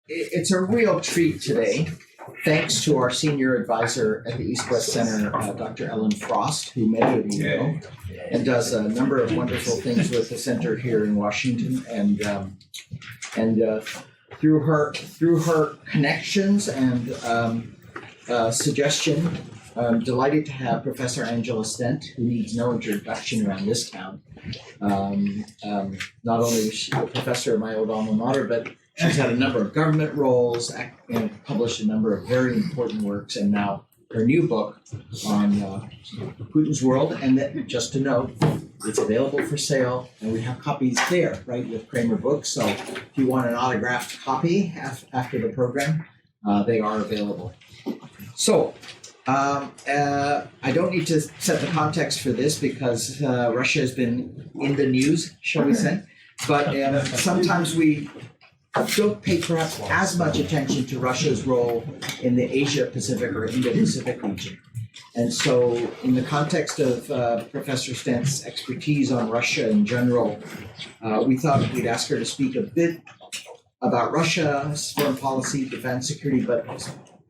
It's a real treat today, thanks to our senior advisor at the East-West Center, Dr. Ellen Frost, who many of you know, and does a number of wonderful things with the center here in Washington. And through her connections and suggestion, I'm delighted to have Professor Angela Stent, who needs no introduction around this town. Not only is she a professor at my old alma mater, but she's had a number of government roles and published a number of very important works, and now her new book on Putin's world. And that, just to note, it's available for sale, and we have copies there, right, with Kramer Books. So if you want an autographed copy after the program, they are available. So I don't need to set the context for this because Russia has been in the news, shall we say. But sometimes we don't pay perhaps as much attention to Russia's role in the Asia-Pacific or Indo-Pacific region. And so in the context of Professor Stent's expertise on Russia in general, we thought we'd ask her to speak a bit about Russia's foreign policy, defense, security, but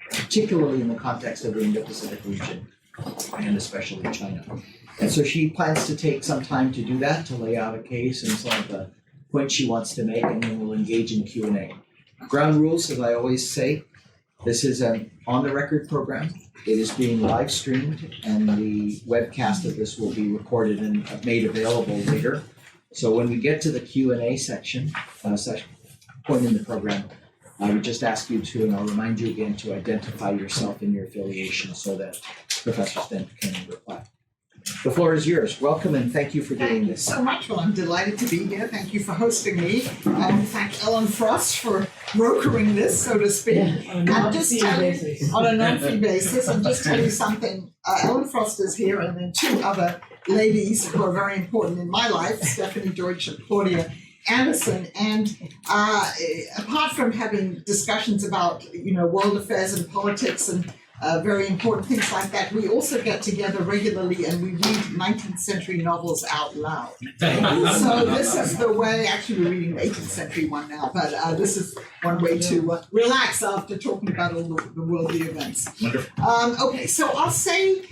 particularly in the context of the Indo-Pacific region, and especially China. And so she plans to take some time to do that, to lay out a case and some of the points she wants to make, and then we'll engage in Q&A. Ground rules, as I always say, this is an on-the-record program. It is being live streamed, and the webcast of this will be recorded and made available later. So when we get to the Q&A section, point in the program, I would just ask you to, and I'll remind you again, to identify yourself and your affiliation so that Professor Stent can reply. The floor is yours. Welcome, and thank you for doing this. Thank you so much. Well, I'm delighted to be here. Thank you for hosting me. Thank Ellen Frost for brokering this, so to speak. Yeah, on a non-fee basis. On a non-fee basis. And just tell you something. Ellen Frost is here, and then two other ladies who are very important in my life, Stephanie Deutsch and Claudia Anderson. And apart from having discussions about, world affairs and politics and very important things like that, we also get together regularly and we read 19th century novels out loud. So this is the way, actually we're reading the 18th century one now, but this is one way to relax after talking about all the worldly events. Wonderful. Okay, so I'll say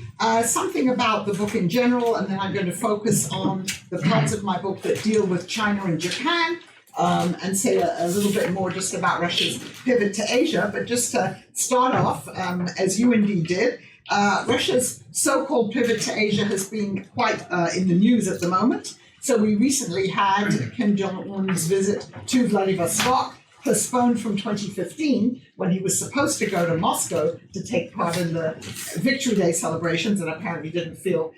something about the book in general, and then I'm going to focus on the parts of my book that deal with China and Japan. And say a little bit more just about Russia's pivot to Asia. But just to start off, as you indeed did, Russia's so-called pivot to Asia has been quite in the news at the moment. So we recently had Kim Jong-un's visit to Vladivostok, postponed from 2015, when he was supposed to go to Moscow to take part in the Victory Day celebrations, and apparently didn't feel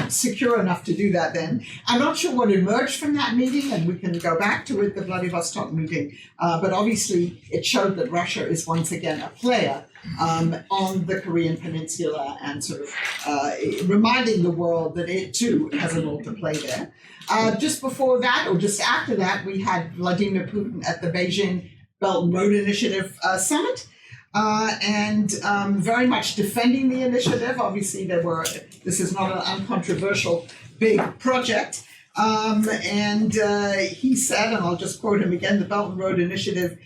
secure enough to do that then. I'm not sure what emerged from that meeting, and we can go back to it, the Vladivostok meeting, but obviously it showed that Russia is once again a player on the Korean Peninsula, and sort of reminding the world that it too has a role to play there. Just before that, or just after that, we had Vladimir Putin at the Beijing Belt and Road Initiative summit. And very much defending the initiative. Obviously, this is not an uncontroversial big project. And he said, and I'll just quote him again, the Belt and Road Initiative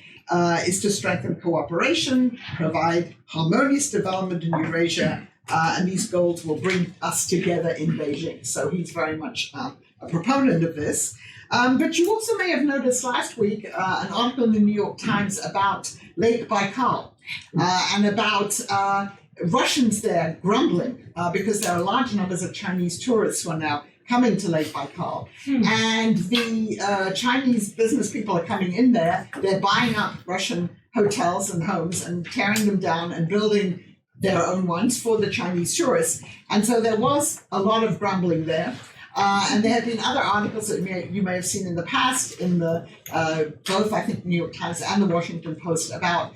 is to strengthen cooperation, provide harmonious development in Eurasia, and these goals will bring us together in Beijing. So he's very much a proponent of this. But you also may have noticed last week an article in the New York Times about Lake Baikal and about Russians there grumbling because there are large numbers of Chinese tourists who are now coming to Lake Baikal. And the Chinese business people are coming in there. They're buying up Russian hotels and homes and tearing them down and building their own ones for the Chinese tourists. And so there was a lot of grumbling there. And there have been other articles that you may have seen in the past in the both, I think, New York Times and the Washington Post about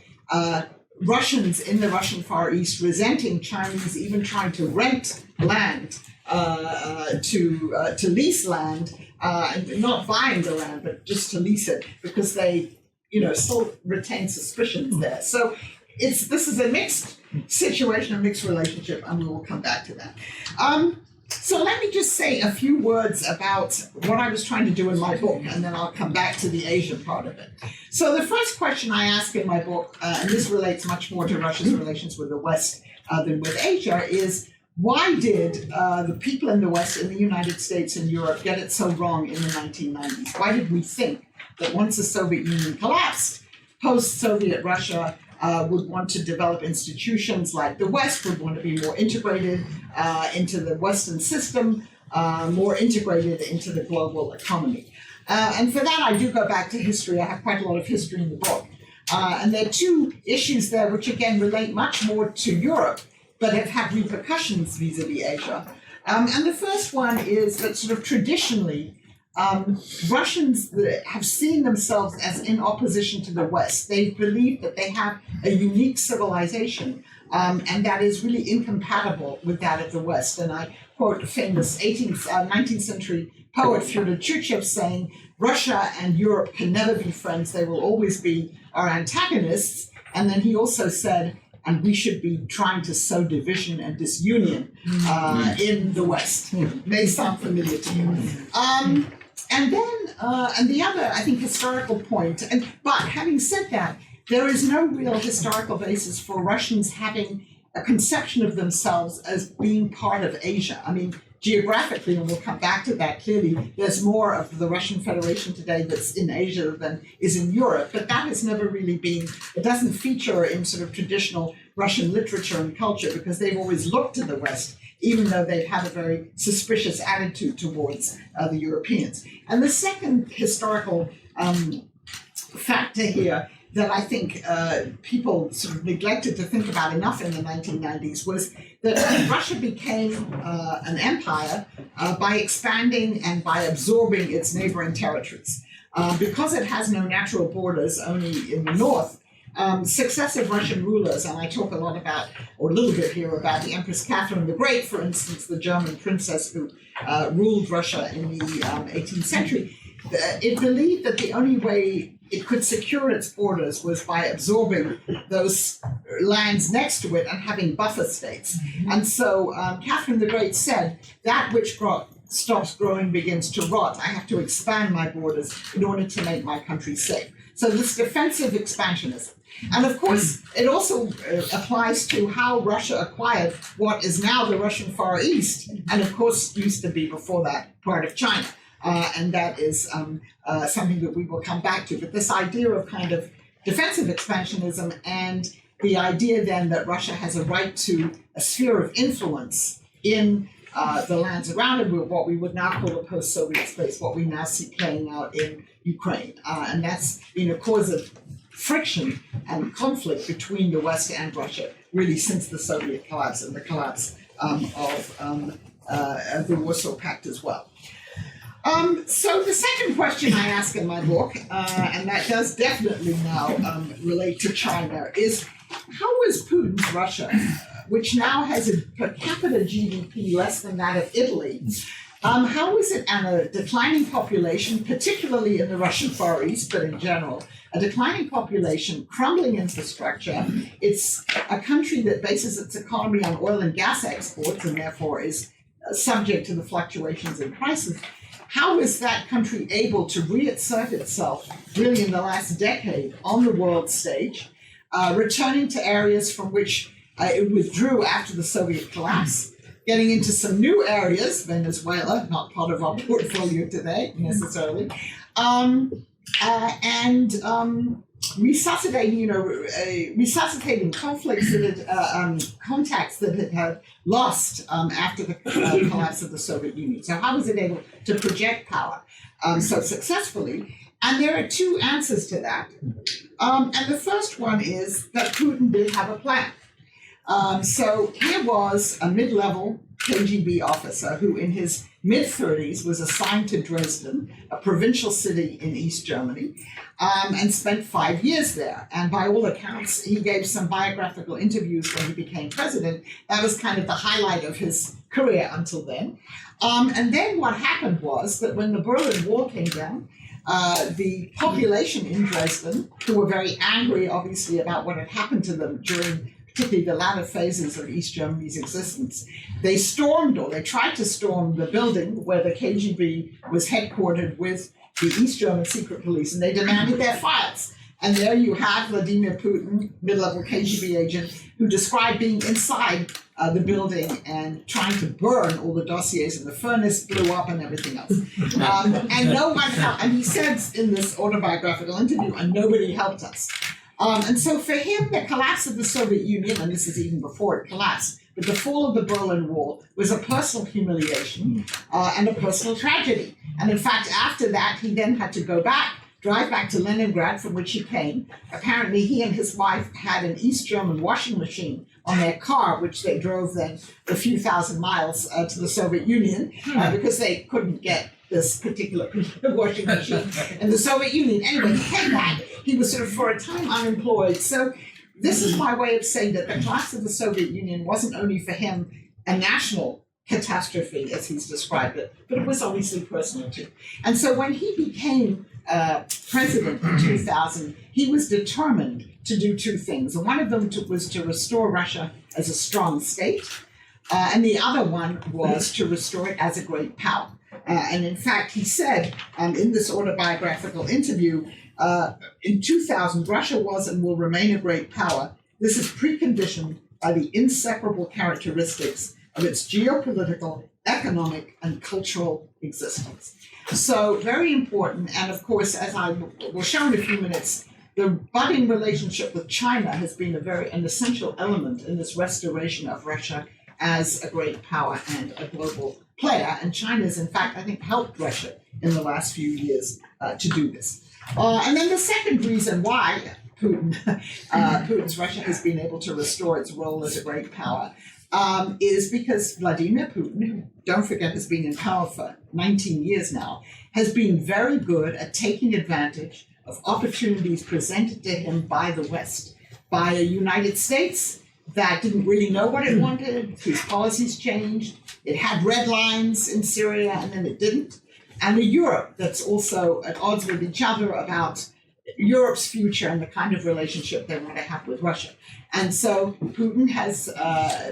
Russians in the Russian Far East resenting Chinese even trying to rent land, to lease land, and not buying the land, but just to lease it because they, still retain suspicions there. So this is a mixed situation, a mixed relationship, and we will come back to that. So let me just say a few words about what I was trying to do in my book, and then I'll come back to the Asian part of it. So the first question I ask in my book, and this relates much more to Russia's relations with the West than with Asia, is why did the people in the West, in the United States and Europe, get it so wrong in the 1990s? Why did we think that once the Soviet Union collapsed, post-Soviet Russia would want to develop institutions like the West, would want to be more integrated into the Western system, more integrated into the global economy? And for that, I do go back to history. I have quite a lot of history in the book. And there are two issues there which, again, relate much more to Europe, but have had repercussions vis-a-vis Asia. And the first one is that sort of traditionally, Russians have seen themselves as in opposition to the West. They believe that they have a unique civilization, and that is really incompatible with that of the West. And I quote a famous 19th century poet Fyodor Tchurchev saying, "Russia and Europe can never be friends. They will always be our antagonists." And then he also said, and we should be trying to sow division and disunion in the West. May sound familiar to you. And the other, I think, historical point, but having said that, there is no real historical basis for Russians having a conception of themselves as being part of Asia. I mean, geographically, and we'll come back to that clearly, there's more of the Russian Federation today that's in Asia than is in Europe, but that has never really been, it doesn't feature in sort of traditional Russian literature and culture because they've always looked to the West, even though they've had a very suspicious attitude towards the Europeans. And the second historical factor here that I think people sort of neglected to think about enough in the 1990s was that Russia became an empire by expanding and by absorbing its neighboring territories. Because it has no natural borders, only in the north, successive Russian rulers, and I talk a lot about, or a little bit here, about the Empress Catherine the Great, for instance, the German princess who ruled Russia in the 18th century, it believed that the only way it could secure its borders was by absorbing those lands next to it and having buffer states. And so Catherine the Great said, that which stops growing begins to rot. I have to expand my borders in order to make my country safe. So this defensive expansionism. And of course, it also applies to how Russia acquired what is now the Russian Far East, and of course used to be before that part of China. And that is something that we will come back to. But this idea of kind of defensive expansionism and the idea then that Russia has a right to a sphere of influence in the lands around it, what we would now call a post-Soviet space, what we now see playing out in Ukraine. And that's been a cause of friction and conflict between the West and Russia, really since the Soviet collapse and the collapse of the Warsaw Pact as well. So the second question I ask in my book, and that does definitely now relate to China, is how is Putin's Russia, which now has a per capita GDP less than that of Italy, how is it and a declining population, particularly in the Russian Far East, but in general, a declining population, crumbling infrastructure? It's a country that bases its economy on oil and gas exports and therefore is subject to the fluctuations in prices. How is that country able to reassert itself really in the last decade on the world stage, returning to areas from which it withdrew after the Soviet collapse, getting into some new areas, Venezuela, not part of our portfolio today necessarily, and resuscitating conflicts that contacts that it had lost after the collapse of the Soviet Union. So how was it able to project power so successfully? And there are two answers to that. And the first one is that Putin did have a plan. So here was a mid-level KGB officer who in his mid-30s was assigned to Dresden, a provincial city in East Germany, and spent 5 years there. And by all accounts, he gave some biographical interviews when he became president. That was kind of the highlight of his career until then. And then what happened was that when the Berlin Wall came down, the population in Dresden, who were very angry, obviously, about what had happened to them during particularly the latter phases of East Germany's existence, they stormed, or they tried to storm, the building where the KGB was headquartered with the East German secret police, and they demanded their files. And there you have Vladimir Putin, mid-level KGB agent, who described being inside the building and trying to burn all the dossiers, and the furnace blew up and everything else. And no one helped. And he says in this autobiographical interview, and nobody helped us. And so for him, the collapse of the Soviet Union, and this is even before it collapsed, but the fall of the Berlin Wall was a personal humiliation and a personal tragedy. And in fact, after that, he then had to drive back to Leningrad, from which he came. Apparently, he and his wife had an East German washing machine on their car, which they drove then a few thousand miles to the Soviet Union because they couldn't get this particular washing machine in the Soviet Union. Anyway, he came back. He was sort of, for a time, unemployed. So this is my way of saying that the collapse of the Soviet Union wasn't only for him a national catastrophe, as he's described it, but it was obviously personal too. And so when he became president in 2000, he was determined to do two things. And one of them was to restore Russia as a strong state, and the other one was to restore it as a great power. And in fact, he said in this autobiographical interview, in 2000, Russia was and will remain a great power. This is preconditioned by the inseparable characteristics of its geopolitical, economic, and cultural existence. So very important. And of course, as I will show in a few minutes, the budding relationship with China has been an essential element in this restoration of Russia as a great power and a global player. And China has, in fact, I think, helped Russia in the last few years to do this. And then the second reason why Putin's Russia has been able to restore its role as a great power is because Vladimir Putin, who, don't forget, has been in power for 19 years now, has been very good at taking advantage of opportunities presented to him by the West, by a United States that didn't really know what it wanted, whose policies changed. It had red lines in Syria, and then it didn't. And a Europe that's also at odds with each other about Europe's future and the kind of relationship they want to have with Russia. And so Putin has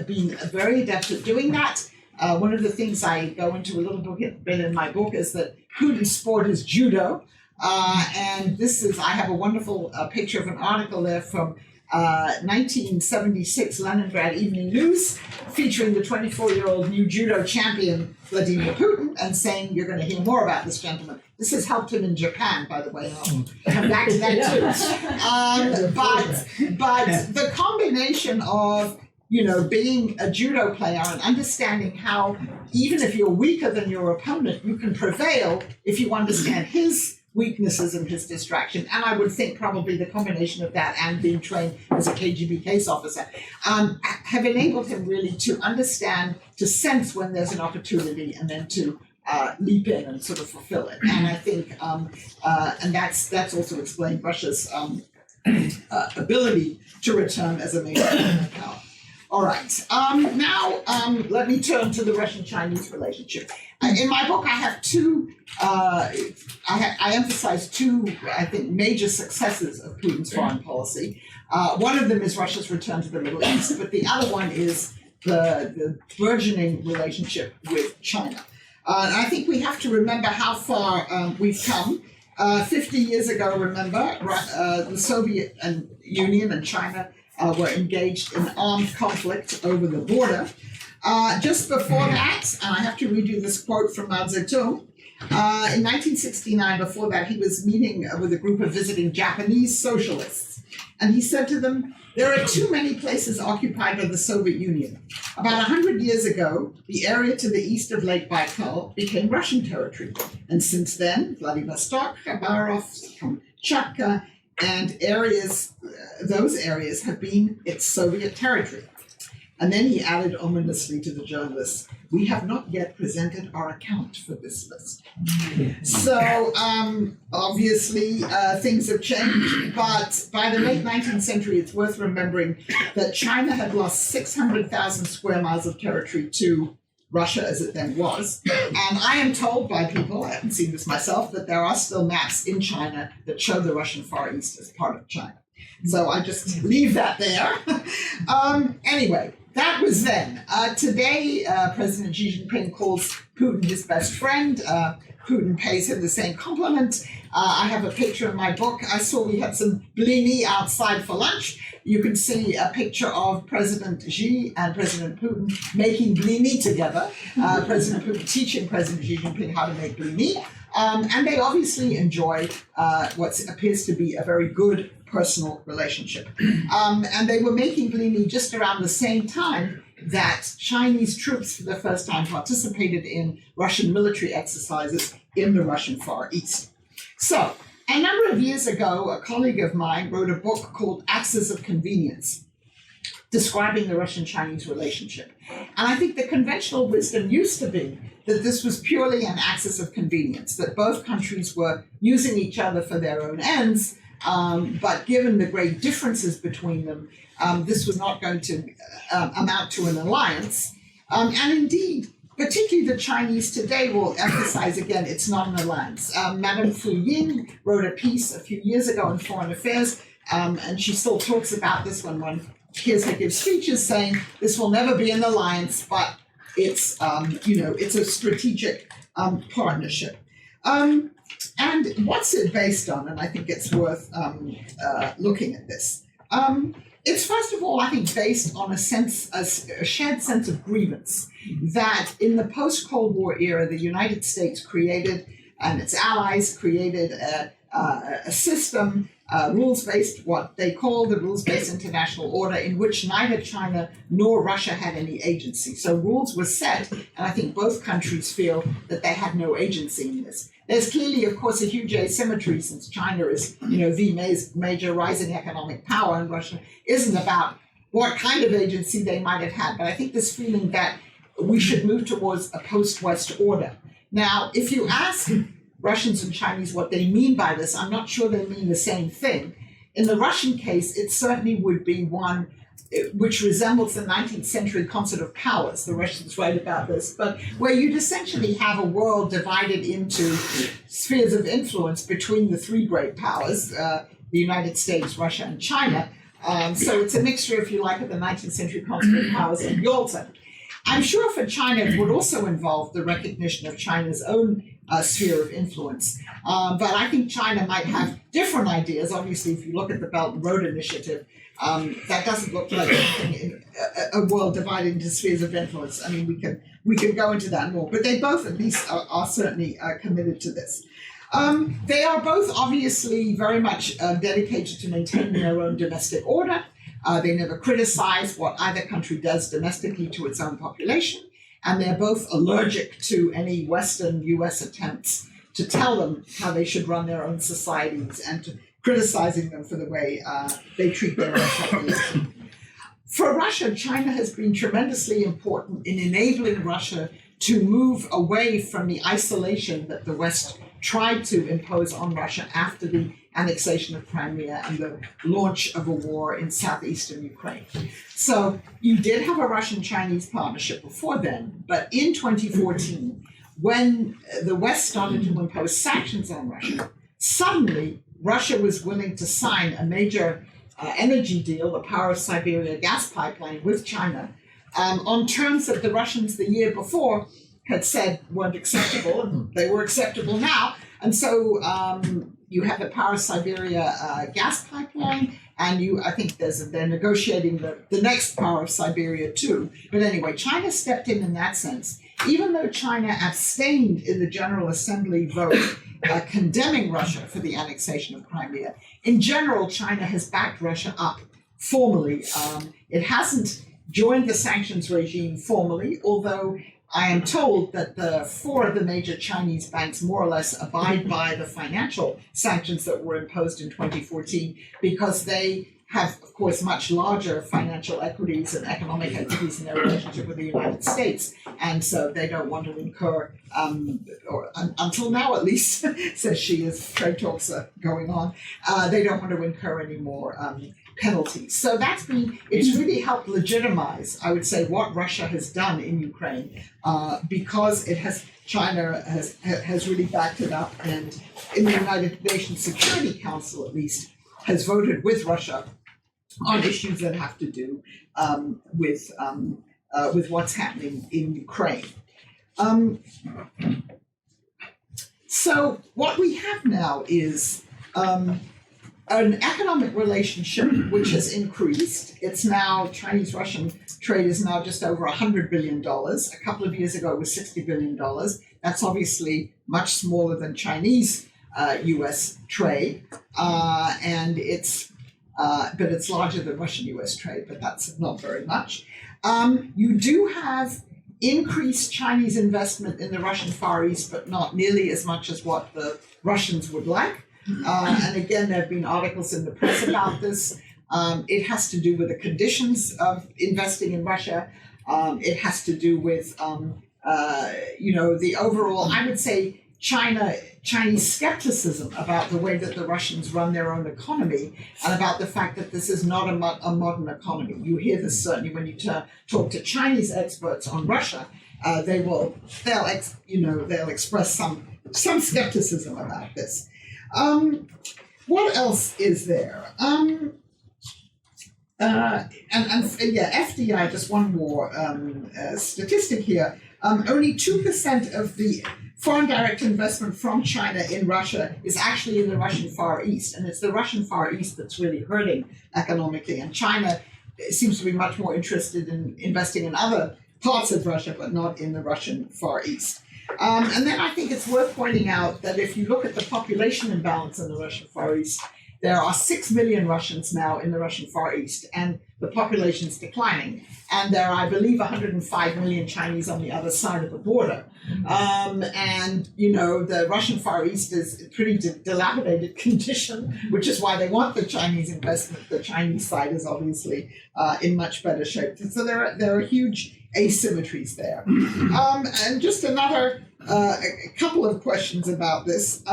been very adept at doing that. One of the things I go into a little bit in my book is that Putin's sport is judo. And this is, I have a wonderful picture of an article there from 1976 Leningrad Evening News, featuring the 24-year-old new judo champion Vladimir Putin, and saying you're going to hear more about this gentleman. This has helped him in Japan, by the way. I'll come back to that too. But the combination of being a judo player and understanding how even if you're weaker than your opponent, you can prevail if you understand his weaknesses and his distraction. And I would think probably the combination of that and being trained as a KGB case officer have enabled him really to understand, to sense when there's an opportunity, and then to leap in and sort of fulfill it. And I think, and that's also explained Russia's ability to return as a major power. All right. Now, let me turn to the Russian-Chinese relationship. In my book, I have I emphasize two, I think, major successes of Putin's foreign policy. One of them is Russia's return to the Middle East, but the other one is the burgeoning relationship with China. And I think we have to remember how far we've come. 50 years ago, remember, the Soviet Union and China were engaged in armed conflict over the border. Just before that, and I have to read you this quote from Mao Zedong, in 1969, before that, he was meeting with a group of visiting Japanese socialists. And he said to them, there are too many places occupied by the Soviet Union. About 100 years ago, the area to the east of Lake Baikal became Russian territory. And since then, Vladivostok, Khabarovsk, Kamchatka, and those areas have been its Soviet territory. And then he added ominously to the journalists, we have not yet presented our account for this list. So obviously things have changed, but by the late 19th century, it's worth remembering that China had lost 600,000 square miles of territory to Russia as it then was. And I am told by people, I haven't seen this myself, that there are still maps in China that show the Russian Far East as part of China. So I just leave that there. Anyway, that was then. Today, President Xi Jinping calls Putin his best friend. Putin pays him the same compliment. I have a picture in my book. I saw we had some blini outside for lunch. You can see a picture of President Xi and President Putin making blini together. President Putin teaching President Xi Jinping how to make blini. And they obviously enjoy what appears to be a very good personal relationship. And they were making blini just around the same time that Chinese troops for the first time participated in Russian military exercises in the Russian Far East. So, a number of years ago, a colleague of mine wrote a book called Axis of Convenience, describing the Russian-Chinese relationship. And I think the conventional wisdom used to be that this was purely an axis of convenience, that both countries were using each other for their own ends, but given the great differences between them, this was not going to amount to an alliance. And indeed, particularly the Chinese today will emphasize again, it's not an alliance. Madame Fu Ying wrote a piece a few years ago in Foreign Affairs, and she still talks about this when one hears her give speeches, saying this will never be an alliance, but it's it's a strategic partnership. And what's it based on? And I think it's worth looking at this. It's first of all, I think, based on a shared sense of grievance that in the post-Cold War era, the United States created and its allies created a system, rules-based, what they call the rules-based international order, in which neither China nor Russia had any agency. So rules were set, and I think both countries feel that they had no agency in this. There's clearly, of course, a huge asymmetry since China is, the major rising economic power, and Russia isn't, about what kind of agency they might have had. But I think this feeling that we should move towards a post-West order. Now, if you ask Russians and Chinese what they mean by this, I'm not sure they mean the same thing. In the Russian case, it certainly would be one which resembles the 19th century concert of powers. The Russians write about this, but where you'd essentially have a world divided into spheres of influence between the three great powers, the United States, Russia, and China. So it's a mixture, if you like, of the 19th century concert of powers and Yalta. I'm sure for China it would also involve the recognition of China's own sphere of influence. But I think China might have different ideas. Obviously, if you look at the Belt and Road Initiative, that doesn't look like a world divided into spheres of influence. I mean, we can go into that more, but they both at least are certainly committed to this. They are both obviously very much dedicated to maintaining their own domestic order. They never criticize what either country does domestically to its own population, and they're both allergic to any Western U.S. attempts to tell them how they should run their own societies and to criticizing them for the way they treat their own population. For Russia, China has been tremendously important in enabling Russia to move away from the isolation that the West tried to impose on Russia after the annexation of Crimea and the launch of a war in southeastern Ukraine. So you did have a Russian-Chinese partnership before then, but in 2014, when the West started to impose sanctions on Russia, suddenly Russia was willing to sign a major energy deal, the Power of Siberia gas pipeline with China, on terms that the Russians the year before had said weren't acceptable, and they were acceptable now. And so you have the Power of Siberia gas pipeline, and I think they're negotiating the next Power of Siberia too. But anyway, China stepped in that sense. Even though China abstained in the General Assembly vote condemning Russia for the annexation of Crimea, in general, China has backed Russia up formally. It hasn't joined the sanctions regime formally, although I am told that the four of the major Chinese banks more or less abide by the financial sanctions that were imposed in 2014 because they have, of course, much larger financial equities and economic equities in their relationship with the United States. And so they don't want to incur, until now at least, says she, as trade talks are going on, they don't want to incur any more penalties. So it's really helped legitimize, I would say, what Russia has done in Ukraine because China has really backed it up. And in the United Nations Security Council, at least, has voted with Russia on issues that have to do with what's happening in Ukraine. So what we have now is an economic relationship which has increased. It's now, Chinese-Russian trade is now just over $100 billion. A couple of years ago it was $60 billion. That's obviously much smaller than Chinese-US trade, and but it's larger than Russian-US trade, but that's not very much. You do have increased Chinese investment in the Russian Far East, but not nearly as much as what the Russians would like. And again, there have been articles in the press about this. It has to do with the conditions of investing in Russia. It has to do with, the overall, I would say, Chinese skepticism about the way that the Russians run their own economy and about the fact that this is not a modern economy. You hear this certainly when you talk to Chinese experts on Russia. They'll express some skepticism about this. What else is there? FDI, just one more statistic here. Only 2% of the foreign direct investment from China in Russia is actually in the Russian Far East. And it's the Russian Far East that's really hurting economically. And China seems to be much more interested in investing in other parts of Russia, but not in the Russian Far East. And then I think it's worth pointing out that if you look at the population imbalance in the Russian Far East, there are 6 million Russians now in the Russian Far East, and the population is declining. And there are, I believe, 105 million Chinese on the other side of the border. The Russian Far East is a pretty dilapidated condition, which is why they want the Chinese investment. The Chinese side is obviously in much better shape. So there are huge asymmetries there. And just a couple of questions about this.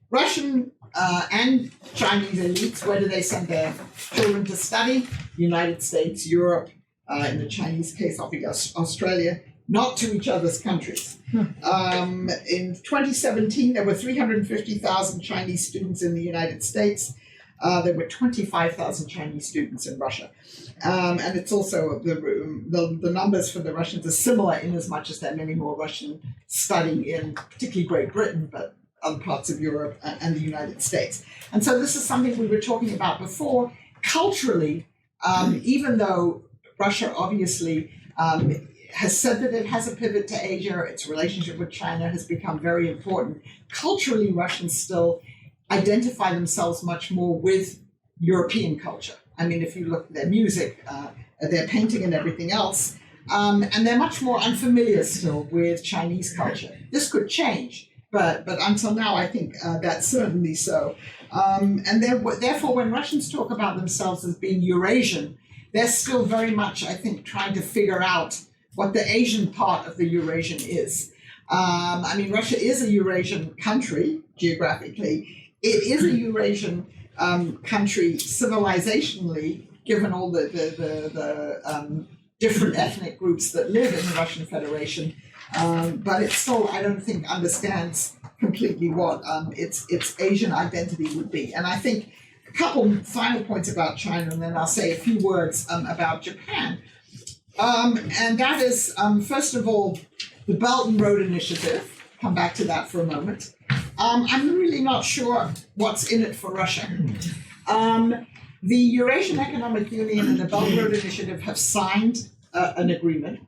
Russian and Chinese elites, where do they send their children to study? United States, Europe, in the Chinese case, obviously Australia, not to each other's countries. In 2017, there were 350,000 Chinese students in the United States. There were 25,000 Chinese students in Russia. And it's also, the numbers for the Russians are similar in as much as there are many more Russian studying in particularly Great Britain, but other parts of Europe and the United States. And so this is something we were talking about before. Culturally, even though Russia obviously has said that it has a pivot to Asia, its relationship with China has become very important. Culturally, Russians still identify themselves much more with European culture. I mean, if you look at their music, their painting and everything else, and they're much more unfamiliar still with Chinese culture. This could change, but until now, I think that's certainly so. And therefore, when Russians talk about themselves as being Eurasian, they're still very much, I think, trying to figure out what the Asian part of the Eurasian is. Russia is a Eurasian country, geographically. It is a Eurasian country civilizationally, given all the different ethnic groups that live in the Russian Federation. But it still, I don't think, understands completely what its Asian identity would be. And I think a couple final points about China, and then I'll say a few words about Japan. And that is, first of all, the Belt and Road Initiative. Come back to that for a moment. I'm really not sure what's in it for Russia. The Eurasian Economic Union and the Belt and Road Initiative have signed an agreement.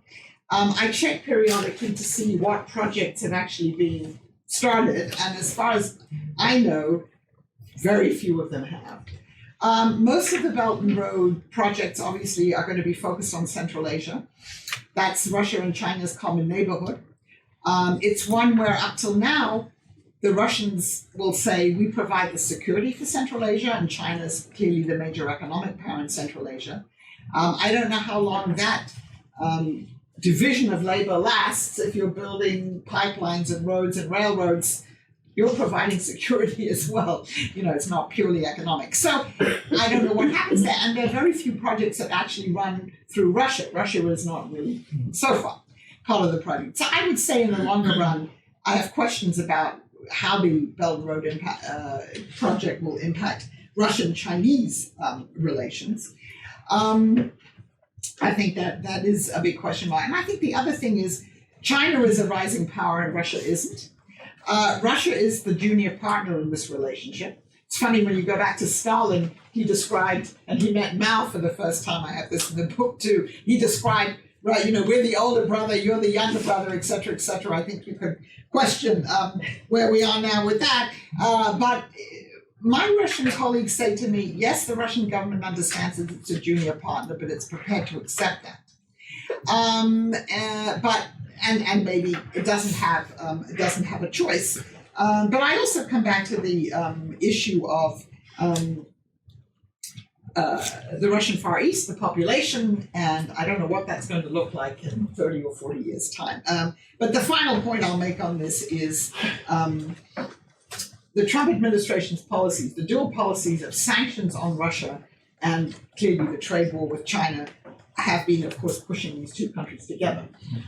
I check periodically to see what projects have actually been started, and as far as I know, very few of them have. Most of the Belt and Road projects obviously are going to be focused on Central Asia. That's Russia and China's common neighborhood. It's one where up till now, the Russians will say, we provide the security for Central Asia, and China's clearly the major economic power in Central Asia. I don't know how long that division of labor lasts. If you're building pipelines and roads and railroads, you're providing security as well. It's not purely economic. So I don't know what happens there. And there are very few projects that actually run through Russia. Russia is not really, so far, part of the project. So I would say in the longer run, I have questions about how the Belt and Road project will impact Russian-Chinese relations. I think that is a big question mark. And I think the other thing is China is a rising power and Russia isn't. Russia is the junior partner in this relationship. It's funny when you go back to Stalin, he described, and he met Mao for the first time, I have this in the book too, he described, right, we're the older brother, you're the younger brother, et cetera, et cetera. I think you could question where we are now with that. But my Russian colleagues say to me, yes, the Russian government understands that it's a junior partner, but it's prepared to accept that. But maybe it doesn't have a choice. But I also come back to the issue of the Russian Far East, the population, and I don't know what that's going to look like in 30 or 40 years' time. But the final point I'll make on this is the Trump administration's policies, the dual policies of sanctions on Russia and clearly the trade war with China have been, of course, pushing these two countries together.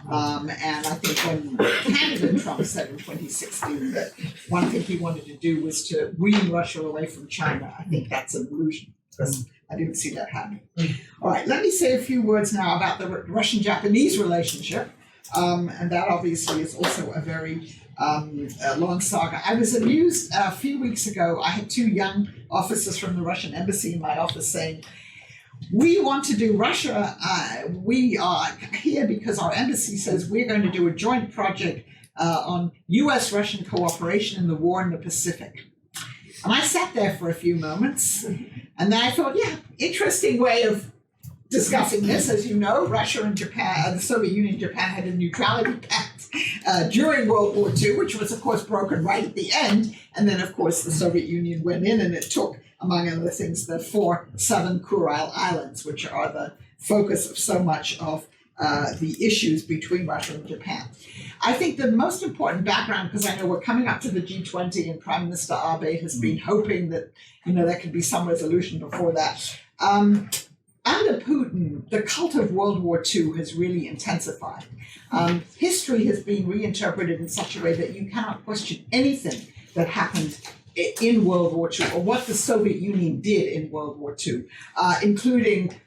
And I think when candidate Trump said in 2016 that one thing he wanted to do was to wean Russia away from China, I think that's an illusion, because I didn't see that happening. All right, let me say a few words now about the Russian-Japanese relationship. And that obviously is also a very long saga. I was amused a few weeks ago. I had two young officers from the Russian embassy in my office saying, we want to do Russia. We are here because our embassy says we're going to do a joint project on U.S.-Russian cooperation in the war in the Pacific. And I sat there for a few moments, and then I thought, yeah, interesting way of discussing this. As you know, Russia and Japan, the Soviet Union and Japan had a neutrality pact during World War II, which was, of course, broken right at the end. And then, of course, the Soviet Union went in and it took, among other things, the 4 southern Kuril Islands, which are the focus of so much of the issues between Russia and Japan. I think the most important background, because I know we're coming up to the G20 and Prime Minister Abe has been hoping that, there could be some resolution before that. Under Putin, the cult of World War II has really intensified. History has been reinterpreted in such a way that you cannot question anything that happened in World War II or what the Soviet Union did in World War II, including,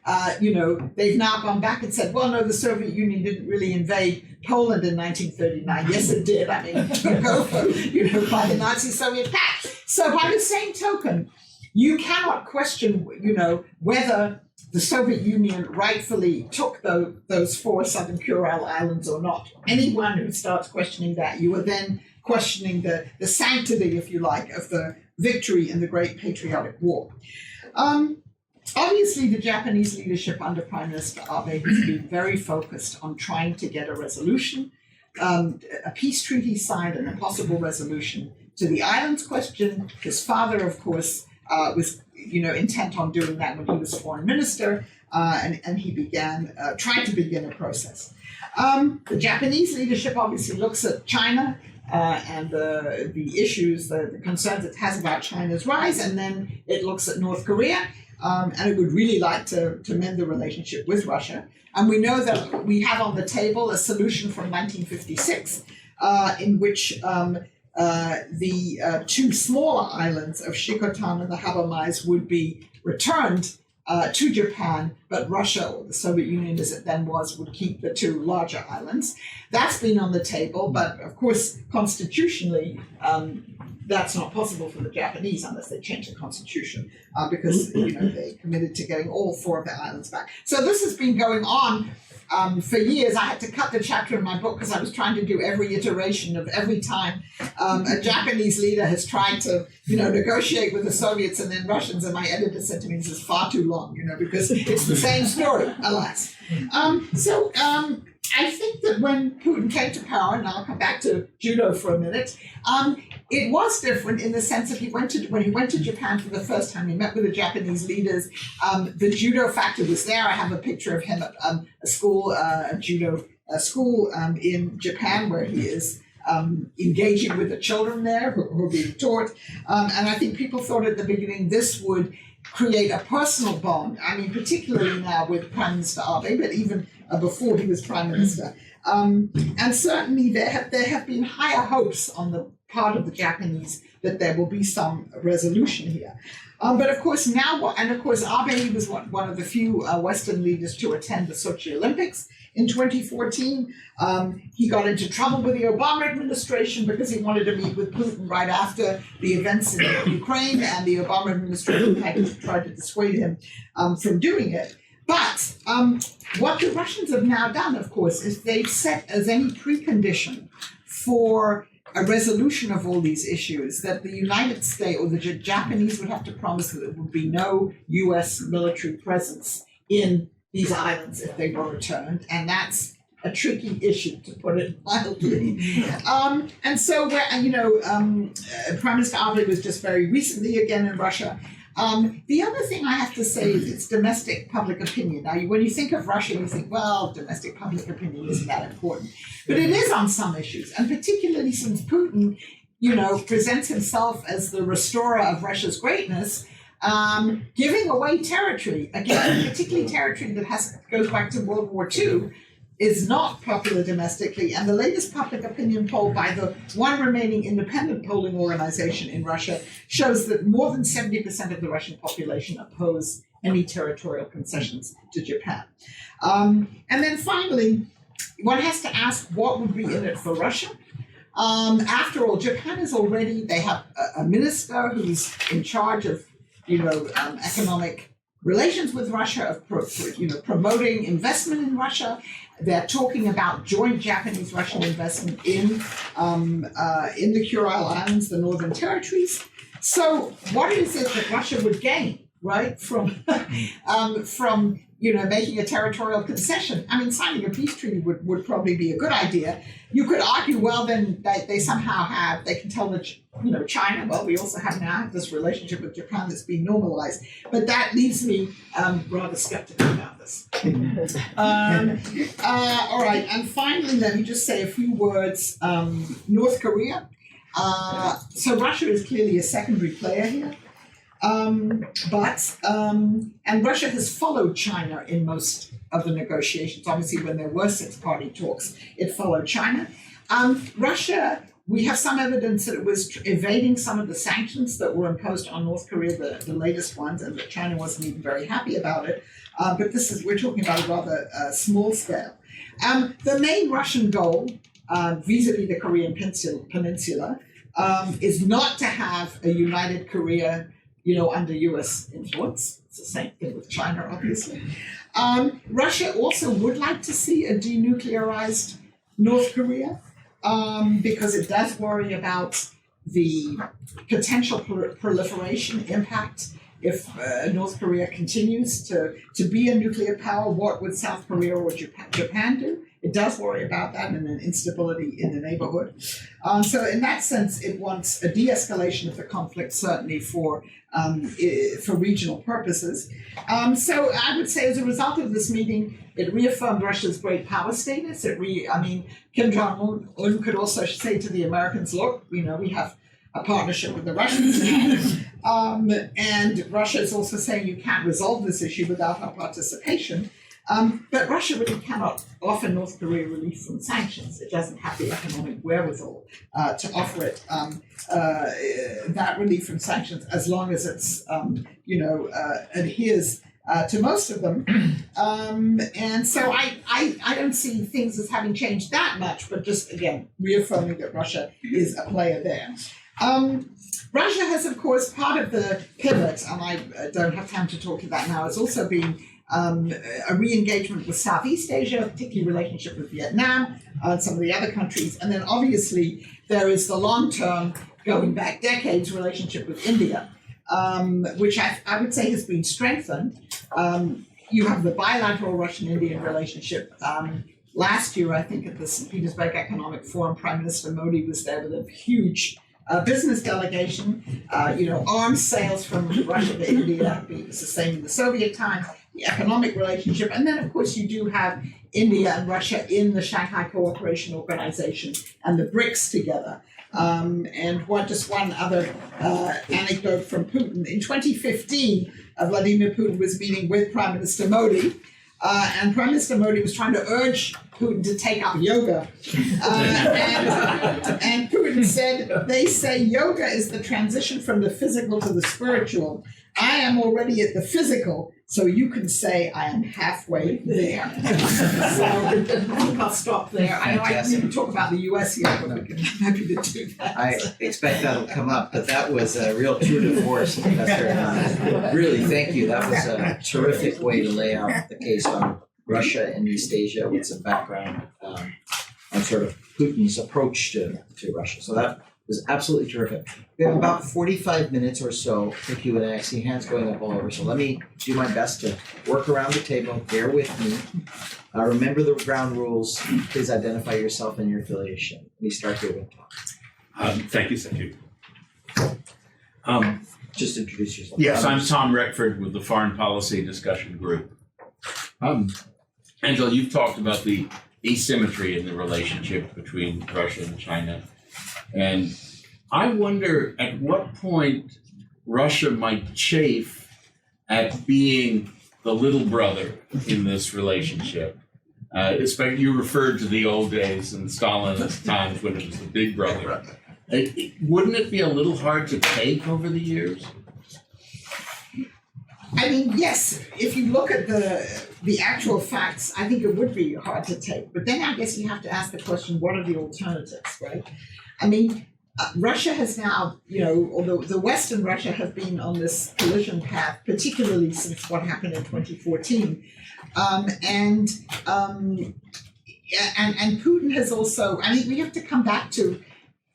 they've now gone back and said, well, no, the Soviet Union didn't really invade Poland in 1939. Yes, it did. I mean, it took over, by the Nazi-Soviet pact. So by the same token, you cannot question, whether the Soviet Union rightfully took those 4 southern Kuril Islands or not. Anyone who starts questioning that, you are then questioning the sanctity, if you like, of the victory in the Great Patriotic War. Obviously, the Japanese leadership under Prime Minister Abe has been very focused on trying to get a resolution, a peace treaty signed and a possible resolution to the islands question. His father, of course, was intent on doing that when he was foreign minister, and he tried to begin a process. The Japanese leadership obviously looks at China and the issues, the concerns it has about China's rise, and then it looks at North Korea, and it would really like to mend the relationship with Russia. And we know that we have on the table a solution from 1956 in which the 2 smaller islands of Shikotan and the Habamais would be returned to Japan, but Russia, or the Soviet Union as it then was, would keep the 2 larger islands. That's been on the table, but of course, constitutionally, that's not possible for the Japanese unless they change the constitution, because they committed to getting all 4 of the islands back. So this has been going on for years. I had to cut the chapter in my book because I was trying to do every iteration of every time a Japanese leader has tried to, negotiate with the Soviets and then Russians. And my editor said to me, this is far too long, because it's the same story, alas. I think that when Putin came to power, and I'll come back to judo for a minute, it was different in the sense that when he went to Japan for the first time, he met with the Japanese leaders. The judo factor was there. I have a picture of him at a judo school in Japan where he is engaging with the children there who are being taught. And I think people thought at the beginning this would create a personal bond. I mean, particularly now with Prime Minister Abe, but even before he was Prime Minister. And certainly there have been higher hopes on the part of the Japanese that there will be some resolution here. But of course now, and of course Abe was one of the few Western leaders to attend the Sochi Olympics in 2014. He got into trouble with the Obama administration because he wanted to meet with Putin right after the events in Ukraine, and the Obama administration had tried to dissuade him from doing it. But what the Russians have now done, of course, is they've set as any precondition for a resolution of all these issues that the United States or the Japanese would have to promise that there would be no U.S. military presence in these islands if they were returned, and that's a tricky issue, to put it mildly. And so, Prime Minister Abe was just very recently again in Russia. The other thing I have to say is it's domestic public opinion. Now, when you think of Russia, you think, well, domestic public opinion isn't that important. But it is on some issues, and particularly since Putin, presents himself as the restorer of Russia's greatness, giving away territory, again, particularly territory that goes back to World War II, is not popular domestically. And the latest public opinion poll by the one remaining independent polling organization in Russia shows that more than 70% of the Russian population oppose any territorial concessions to Japan. And then finally, one has to ask what would be in it for Russia. After all, Japan is already, they have a minister who's in charge of, economic relations with Russia, of promoting investment in Russia. They're talking about joint Japanese-Russian investment in the Kuril Islands, the Northern Territories. So, what is it that Russia would gain, right, from making a territorial concession? I mean, signing a peace treaty would probably be a good idea. You could argue, well, then they somehow they can tell China, well, we also now have this relationship with Japan that's being normalized. But that leaves me rather skeptical about this. All right, and finally, let me just say a few words. North Korea. So Russia is clearly a secondary player here. And Russia has followed China in most of the negotiations. Obviously, when there were six-party talks, it followed China. Russia, we have some evidence that it was evading some of the sanctions that were imposed on North Korea, the latest ones, and that China wasn't even very happy about it. But we're talking about a rather small scale. The main Russian goal, vis-a-vis the Korean peninsula, is not to have a united Korea under U.S. influence. It's the same thing with China, obviously. Russia also would like to see a denuclearized North Korea because it does worry about the potential proliferation impact. If North Korea continues to be a nuclear power, what would South Korea or Japan do? It does worry about that and an instability in the neighborhood. So in that sense, it wants a de-escalation of the conflict, certainly for regional purposes. So I would say as a result of this meeting, it reaffirmed Russia's great power status. Kim Jong-un could also say to the Americans, look, we have a partnership with the Russians now. And Russia is also saying you can't resolve this issue without our participation. But Russia really cannot offer North Korea relief from sanctions. It doesn't have the economic wherewithal to offer it that relief from sanctions as long as it's, adheres to most of them. And so I don't see things as having changed that much, but just, again, reaffirming that Russia is a player there. Russia has, of course, part of the pivot, and I don't have time to talk to that now, has also been a re-engagement with Southeast Asia, particularly relationship with Vietnam and some of the other countries. And then obviously there is the long-term, going back decades, relationship with India, which I would say has been strengthened. You have the bilateral Russian-Indian relationship. Last year, I think at the St. Petersburg Economic Forum, Prime Minister Modi was there with a huge business delegation. Arms sales from Russia to India being sustained in the Soviet times, the economic relationship, and then of course you do have India and Russia in the Shanghai Cooperation Organization and the BRICs together. And one other anecdote from Putin. In 2015, Vladimir Putin was meeting with Prime Minister Modi, and Prime Minister Modi was trying to urge Putin to take up yoga. And Putin said, they say yoga is the transition from the physical to the spiritual. I am already at the physical, so you can say I am halfway there. So I think I'll stop there. I know I didn't talk about the US here, but I'm happy to do that. I expect that'll come up, but that was a real tour de force, Professor. Really, thank you. That was a terrific way to lay out the case on Russia and East Asia with some background on sort of Putin's approach to Russia. So that was absolutely terrific. We have about 45 minutes or so for Q&A. I see hands going up all over. So let me do my best to work around the table. Bear with me. Remember the ground rules. Please identify yourself and your affiliation. Let me start here with Tom. Thank you, Sanjeev. Just introduce yourself. Yes, I'm Tom Reckford with the Foreign Policy Discussion Group. Angela, you've talked about the asymmetry in the relationship between Russia and China. And I wonder at what point Russia might chafe at being the little brother in this relationship. Especially, you referred to the old days and Stalinist times when it was the big brother. Wouldn't it be a little hard to take over the years? I mean, yes, if you look at the actual facts, I think it would be hard to take. But then I guess you have to ask the question, what are the alternatives, right? I mean, Russia has now, although the Western Russia has been on this collision path, particularly since what happened in 2014. And Putin has also, I mean, we have to come back to,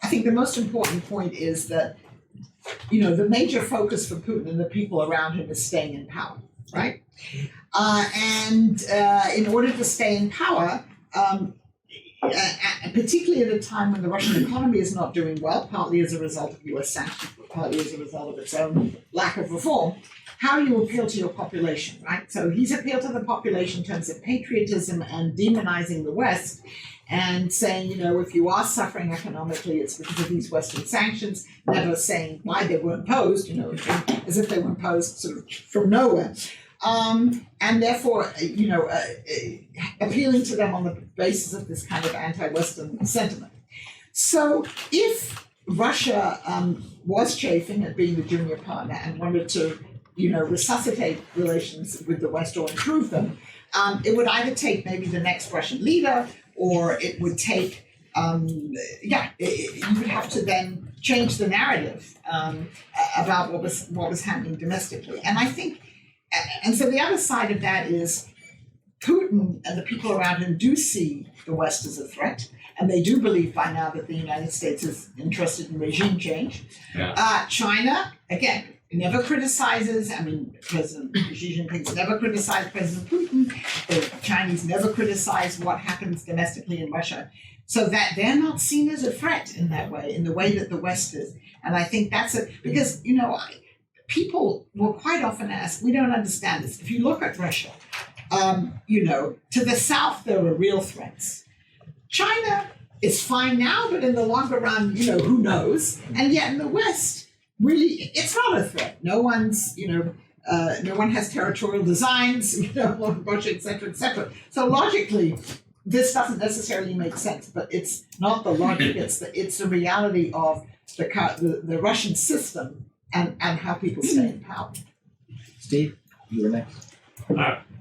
I think the most important point is that, the major focus for Putin and the people around him is staying in power, right? And in order to stay in power, particularly at a time when the Russian economy is not doing well, partly as a result of US sanctions, but partly as a result of its own lack of reform, how do you appeal to your population, right? So he's appealed to the population in terms of patriotism and demonizing the West and saying, if you are suffering economically, it's because of these Western sanctions, never saying why they were imposed, as if they were imposed sort of from nowhere. And therefore, appealing to them on the basis of this kind of anti-Western sentiment. So if Russia was chafing at being the junior partner and wanted to, resuscitate relations with the West or improve them, it would either take maybe the next Russian leader, or it would take, you would have to then change the narrative about what was happening domestically. And I think, and so the other side of that is Putin and the people around him do see the West as a threat, and they do believe by now that the United States is interested in regime change. Yeah. China, again, never criticizes, President Xi Jinping's never criticized President Putin. The Chinese never criticize what happens domestically in Russia. So that they're not seen as a threat in that way, in the way that the West is. And I think that's because, people will quite often ask, we don't understand this. If you look at Russia, to the south, there are real threats. China is fine now, but in the longer run, who knows? And yet in the West, really, it's not a threat. No one's, no one has territorial designs, Russia, et cetera, et cetera. So logically, this doesn't necessarily make sense, but it's not the logic, it's the reality of the Russian system and how people stay in power. Steve, you were next.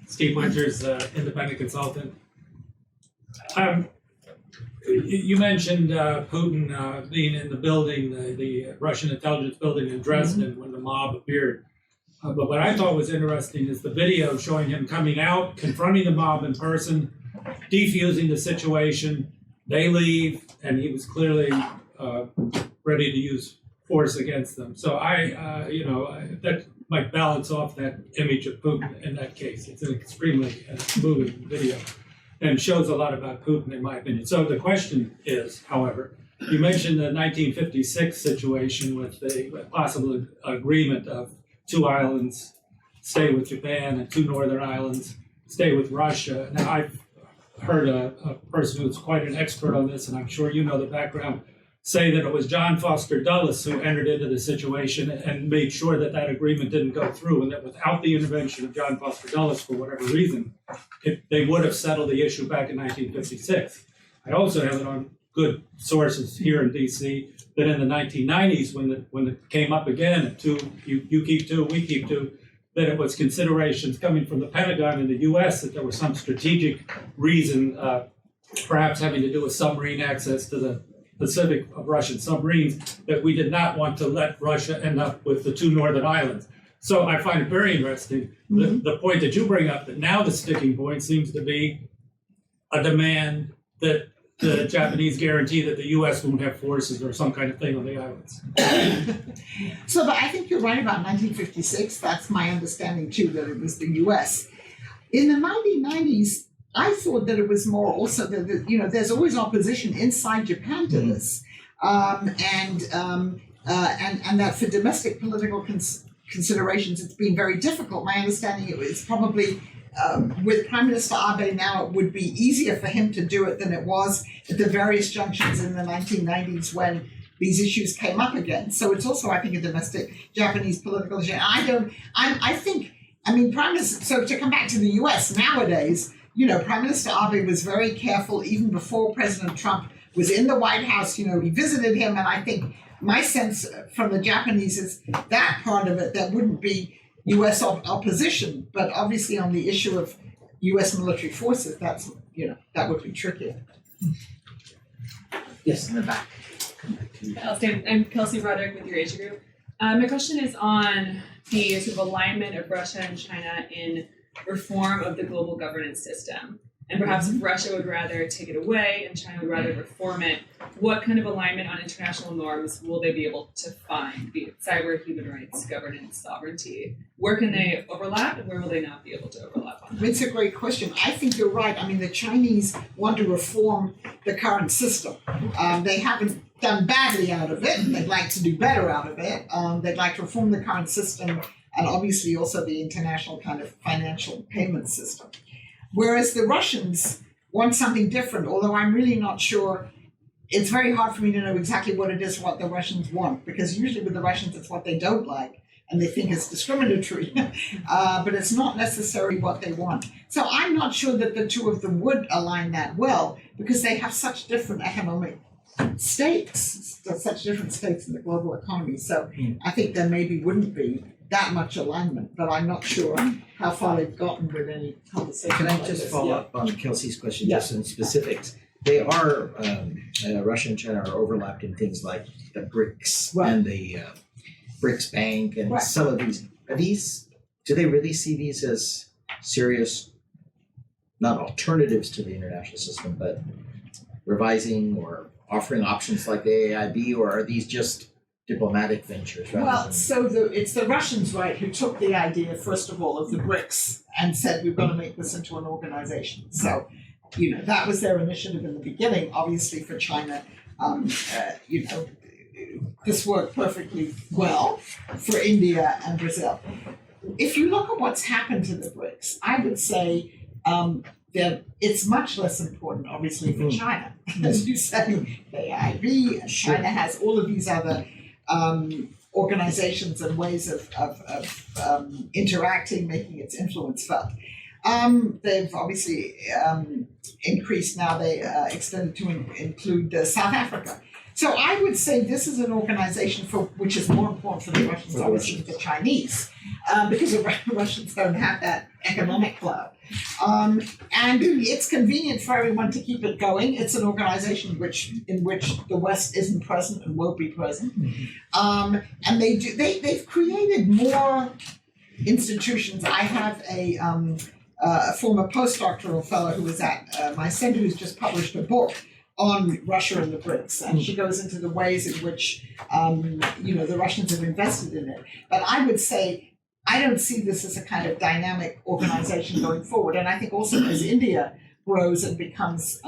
Steve Winters, independent consultant. You mentioned Putin being in the building, the Russian intelligence building in Dresden when the mob appeared. But what I thought was interesting is the video showing him coming out, confronting the mob in person, defusing the situation. They leave, and he was clearly ready to use force against them. So that might balance off that image of Putin in that case. It's an extremely moving video and shows a lot about Putin, in my opinion. So the question is, however, you mentioned the 1956 situation with the possible agreement of 2 islands stay with Japan and 2 northern islands stay with Russia. Now, I've heard a person who's quite an expert on this, and I'm sure you know the background, say that it was John Foster Dulles who entered into the situation and made sure that that agreement didn't go through, and that without the intervention of John Foster Dulles, for whatever reason, they would have settled the issue back in 1956. I also have it on good sources here in D.C. that in the 1990s, when it came up again, you keep two, we keep two, that it was considerations coming from the Pentagon in the U.S. that there was some strategic reason, perhaps having to do with submarine access to the Pacific of Russian submarines, that we did not want to let Russia end up with the two northern islands. So I find it very interesting, the point that you bring up, that now the sticking point seems to be a demand that the Japanese guarantee that the U.S. won't have forces or some kind of thing on the islands. So, but I think you're right about 1956. That's my understanding too, that it was the U.S. In the 1990s, I thought that it was more also that, you know, there's always opposition inside Japan to this, and that for domestic political considerations, it's been very difficult. My understanding is probably with Prime Minister Abe now, it would be easier for him to do it than it was at the various junctions in the 1990s when these issues came up again. So it's also, I think, a domestic Japanese political issue. I think, Prime Minister, so to come back to the US nowadays, you know, Prime Minister Abe was very careful even before President Trump was in the White House. You know, he visited him, and I think my sense from the Japanese is that part of it, there wouldn't be U.S. opposition, but obviously on the issue of U.S. military forces, that's, you know, that would be trickier. Yes, in the back. I'm Kelsey Broderick with Eurasia Group. My question is on the sort of alignment of Russia and China in reform of the global governance system. And perhaps if Russia would rather take it away and China would rather reform it, what kind of alignment on international norms will they be able to find, be it cyber, human rights, governance, sovereignty? Where can they overlap and where will they not be able to overlap on that? It's a great question. I think you're right. I mean, the Chinese want to reform the current system. They haven't done badly out of it, and they'd like to do better out of it. They'd like to reform the current system and obviously also the international kind of financial payment system. Whereas the Russians want something different, although I'm really not sure. It's very hard for me to know exactly what it is, what the Russians want, because usually with the Russians, it's what they don't like and they think it's discriminatory, but it's not necessarily what they want. So I'm not sure that the two of them would align that well, because they have such different economic stakes, such different stakes in the global economy. So I think there maybe wouldn't be that much alignment, but I'm not sure how far they've gotten with any conversation. Can I like just this. follow Yeah. up on Kelsey's question, Yeah. just in specifics? They are, Russia and China are overlapped in things like the BRICs Right. and the BRICs Bank and Right. some of these. Do they really see these as serious, not alternatives to the international system, but revising or offering options like the AIIB, or are these just diplomatic ventures rather Well, than... so it's the Russians, right, who took the idea, first of all, of the BRICs and said, we've got to make this into an organization. So, you know, that was their initiative in the beginning. Obviously, for China, you know, this worked perfectly well for India and Brazil. If you look at what's happened to the BRICs, I would say that it's much less important, obviously, for China. As you say, the AIIB, and China has all of these other organizations and ways of interacting, making its influence felt. They've obviously increased now, they extended to include South Africa. So I would say this is an organization which is more important for the Russians, obviously, than the Chinese, because the Russians don't have that economic clout. And it's convenient for everyone to keep it going. It's an organization in which the West isn't present and won't be present. And they've created more institutions. I have a former postdoctoral fellow who was at my center who's just published a book on Russia and the BRICS, and she goes into the ways in which you know, the Russians have invested in it. But I would say I don't see this as a kind of dynamic organization going forward. And I think also as India grows and becomes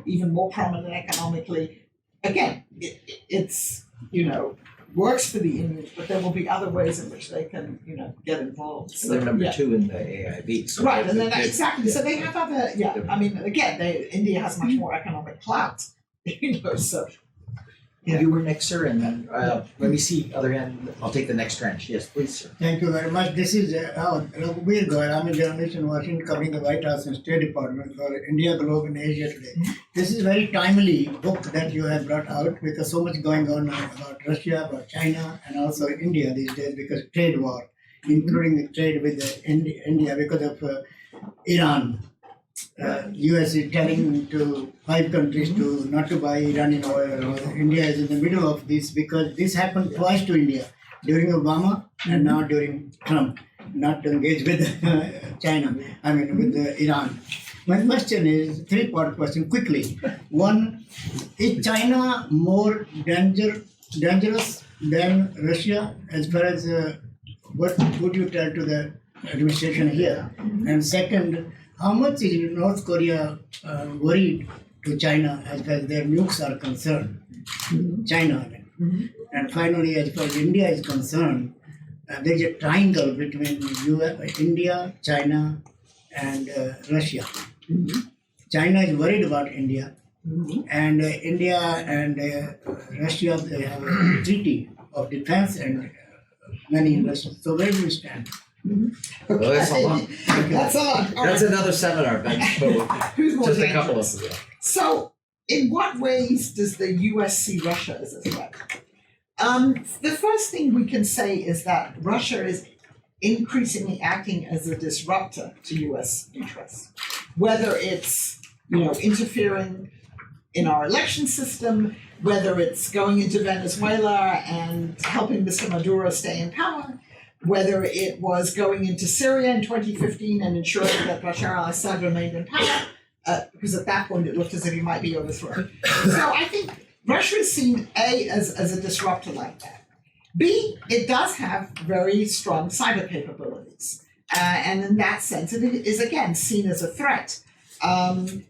even more prominent economically, again, it's, you know, works for the Indians, but there will be other ways in which they can, you know, get involved. So they're number yeah. 2 in the AIIB. So Right, and then they- exactly. So they have other, yeah. I mean, again, India has much more economic clout, you know. So Yeah. You were next, sir, and then let me see other hand. I'll take the next trench. Yes, please, sir. Thank you very much. This is Raghuveer Goyal. I'm a journalist in Washington covering the White House and State Department for India, Globe, and Asia today. This is a very timely book that you have brought out because so much going on about Russia, about China, and also India these days because of trade war, including the trade with India because of Iran. US is telling to 5 countries to not to buy Iranian oil. India is in the middle of this because this happened twice to India during Obama and now during Trump, not to engage with China, with Iran. My question is 3-part question quickly. One, is China more dangerous than Russia as far as what would you tell to the administration here? And second, how much is North Korea worried to China as far as their nukes are concerned? China, And finally, as far as India is concerned, there is a triangle between India, China, and Russia. China is worried about India, and India and Russia they have a treaty of defense and many industries. So where do we stand? Well, that's a lot. That's a lot. All That's right. another seminar, Ben. Who's more Just a dangerous? couple of them. So, in what ways does the US see Russia as a threat? The first thing we can say is that Russia is increasingly acting as a disruptor to US interests, whether it's interfering in our election system, whether it's going into Venezuela and helping Mr. Maduro stay in power, whether it was going into Syria in 2015 and ensuring that Bashar al-Assad remained in power, because at that point it looked as if he might be overthrown. So I think Russia is seen, A, as a disruptor like that. B, it does have very strong cyber capabilities. And in that sense, it is again seen as a threat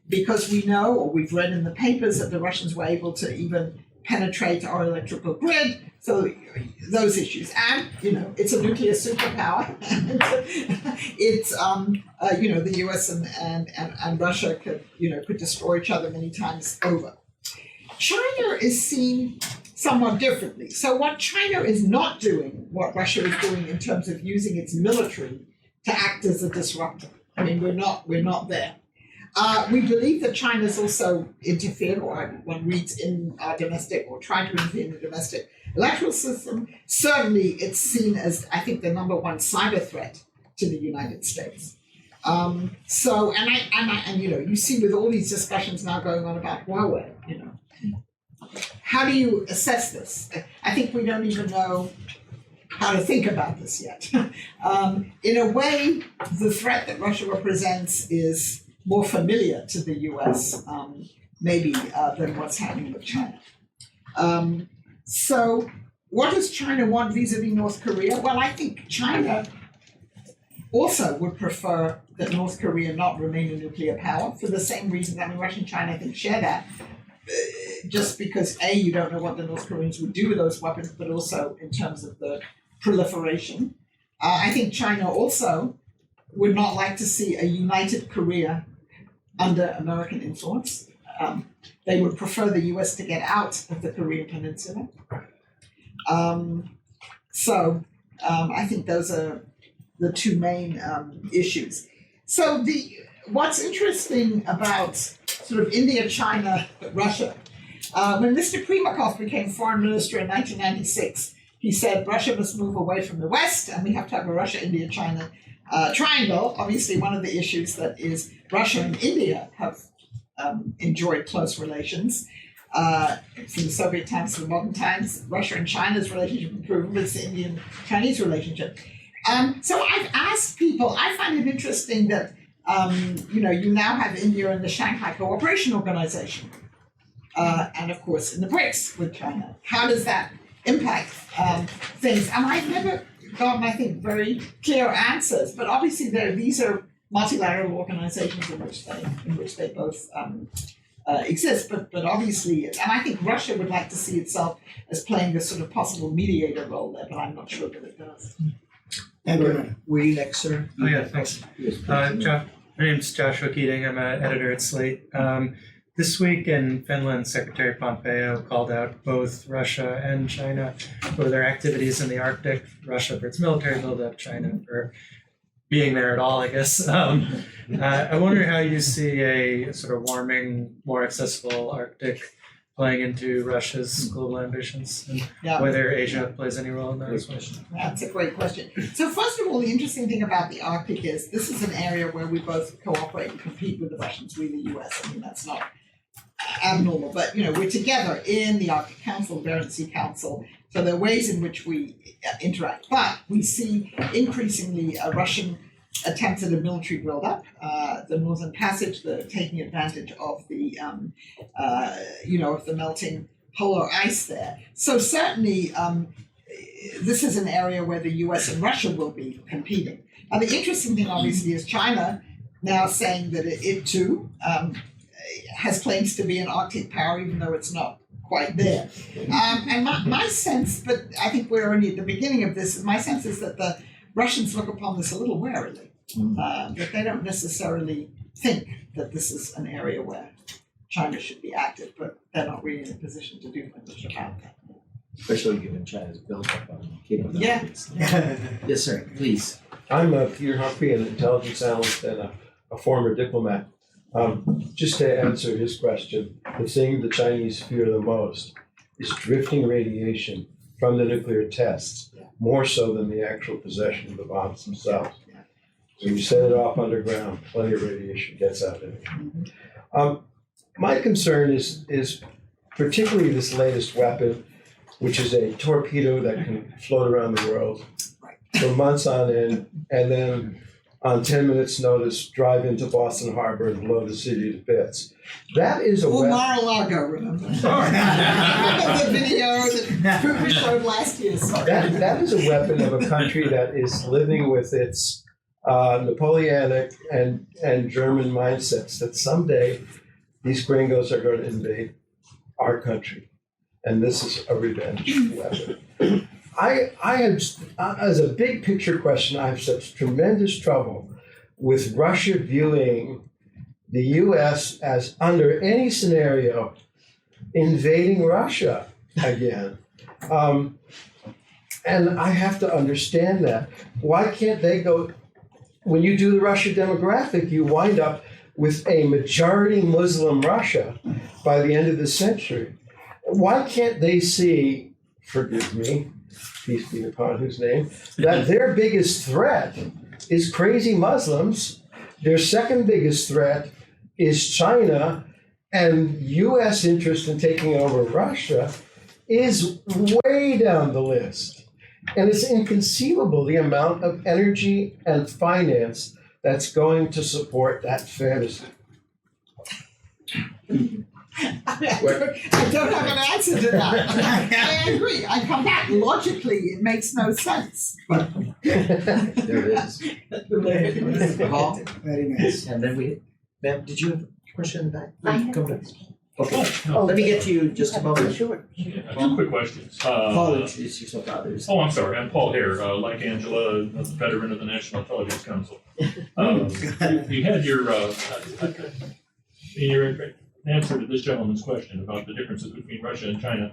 because we know, or we've read in the papers, that the Russians were able to even penetrate our electrical grid. So those issues, and it's a nuclear superpower. It's the U.S. and Russia could destroy each other many times over. China is seen somewhat differently. So what China is not doing, what Russia is doing in terms of using its military to act as a disruptor. I mean, we're not there. We believe that China's also interfered, or one reads in our domestic, or tried to interfere in the domestic electoral system. Certainly, it's seen as, I think, the number one cyber threat to the United States. You see with all these discussions now going on about Huawei, how do you assess this? I think we don't even know how to think about this yet. In a way, the threat that Russia represents is more familiar to the U.S. Maybe than what's happening with China. So what does China want vis-a-vis North Korea? Well, I think China also would prefer that North Korea not remain a nuclear power for the same reasons. I mean, Russia and China, I think, share that. Just because, A, you don't know what the North Koreans would do with those weapons, but also in terms of the proliferation. I think China also would not like to see a united Korea under American influence. They would prefer the U.S. to get out of the Korean Peninsula. I think those are the two main issues. So what's interesting about sort of India, China, Russia, when Mr. Primakov became foreign minister in 1996, he said Russia must move away from the West and we have to have a Russia, India, China triangle. Obviously, one of the issues that is Russia and India have enjoyed close relations. From the Soviet times to the modern times, Russia and China's relationship improved, but it's the Indian-Chinese relationship. So I've asked people, I find it interesting that, you now have India in the Shanghai Cooperation Organization, and of course in the BRICs with China. How does that impact things? And I've never gotten, I think, very clear answers, but obviously these are multilateral organizations in which they both exist, but obviously, and I think Russia would like to see itself as playing this sort of possible mediator role there, but I'm not sure that it does. Thank you. Were you next, sir? Oh yeah, thanks. My name's Joshua Keating. I'm an editor at Slate. This week in Finland, Secretary Pompeo called out both Russia and China for their activities in the Arctic. Russia for its military buildup, China for being there at all, I guess. I wonder how you see a sort of warming, more accessible Arctic playing into Russia's global ambitions, and whether Asia plays any role in that as well. That's a great question. So first of all, the interesting thing about the Arctic is this is an area where we both cooperate and compete with the Russians, we the US. I mean, that's not abnormal, but we're together in the Arctic Council, the Barents Sea Council. So there are ways in which we interact, but we see increasingly Russian attempts at a military buildup, the Northern Passage, the taking advantage of the, of the melting polar ice there. So certainly, this is an area where the U.S. and Russia will be competing. Now, the interesting thing, obviously, is China now saying that it too has claims to be an Arctic power, even though it's not quite there. And my sense, but I think we're only at the beginning of this, my sense is that the Russians look upon this a little warily, that they don't necessarily think that this is an area where China should be active, but they're not really in a position to do much about that. Especially given China's build-up on capabilities. Yeah. Yes, sir, please. I'm Peter Humphrey, an intelligence analyst and a former diplomat. Just to answer his question, the thing the Chinese fear the most is drifting radiation from the nuclear tests, more so than the actual possession of the bombs themselves. So you set it off underground, plenty of radiation gets out of it. My concern is particularly this latest weapon, which is a torpedo that can float around the world for months on end, and then on 10 minutes notice, drive into Boston Harbor and blow the city to bits. That is a weapon. Mar-a-Lago, remember? Remember the video that Putin showed last year? That is a weapon of a country that is living with its Napoleonic and German mindsets that someday these gringos are going to invade our country. And this is a revenge weapon. I have, as a big picture question, I have such tremendous trouble with Russia viewing the U.S. as, under any scenario, invading Russia again. And I have to understand that. Why can't they go, when you do the Russia demographic, you wind up with a majority Muslim Russia by the end of the century. Why can't they see, forgive me, peace be upon whose name, that their biggest threat is crazy Muslims, their second biggest threat is China, and U.S. interest in taking over Russia is way down the list. And it's inconceivable the amount of energy and finance that's going to support that fantasy. I don't have an answer to that. I agree. I come back. Logically, it makes no sense. But There it is. Paul? Very nice. And then ma'am, did you have a question in the back? I have Come a back. question. Okay, let me get to you just a moment. Sure. Yeah, two quick questions. Paul, introduce yourself to others. Oh, I'm sorry. I'm Paul Hare, like Angela, a veteran of the National Intelligence Council. You had your in your answer to this gentleman's question about the differences between Russia and China.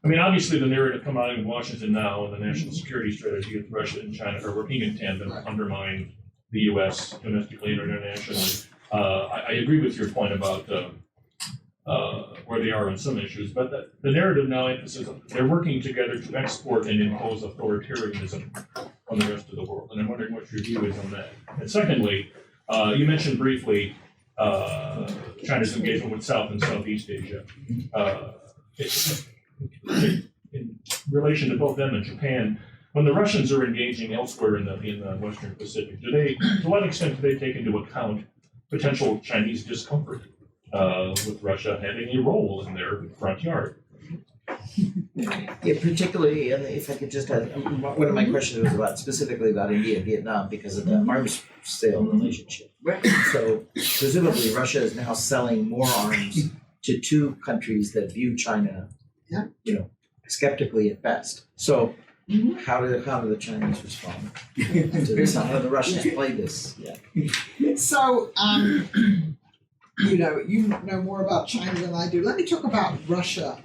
I mean, obviously, the narrative coming out of Washington now and the national security strategy of Russia and China are working in tandem to undermine the U.S. domestically and internationally. I agree with your point about where they are on some issues, but the narrative now emphasizes they're working together to export and impose authoritarianism on the rest of the world. And I'm wondering what your view is on that. And secondly, you mentioned briefly China's engagement with South and Southeast Asia. In relation to both them and Japan, when the Russians are engaging elsewhere in the Western Pacific, to what extent do they take into account potential Chinese discomfort with Russia having a role in their front yard? Yeah, particularly, and if I could just add, one of my questions was specifically about India and Vietnam because of the arms sale relationship. So presumably Russia is now selling more arms to two countries that view China, skeptically at best. So how do the Chinese respond to this? How do the Russians play this? Yeah. So you know more about China than I do. Let me talk about Russia.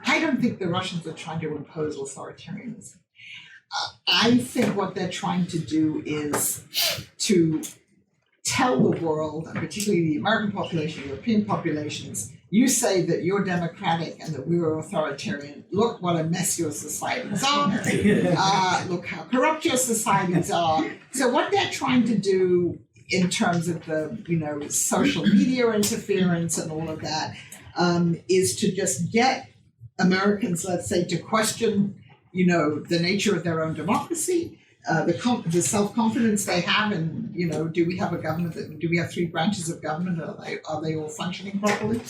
I don't think the Russians are trying to impose authoritarianism. I think what they're trying to do is to tell the world, and particularly the American population, European populations, you say that you're democratic and that we're authoritarian. Look what a mess your societies are. Look how corrupt your societies are. So what they're trying to do in terms of the social media interference and all of that is to just get Americans, let's say, to question the nature of their own democracy, the self-confidence they have, and do we have a government? Do we have three branches of government? Are they all functioning properly?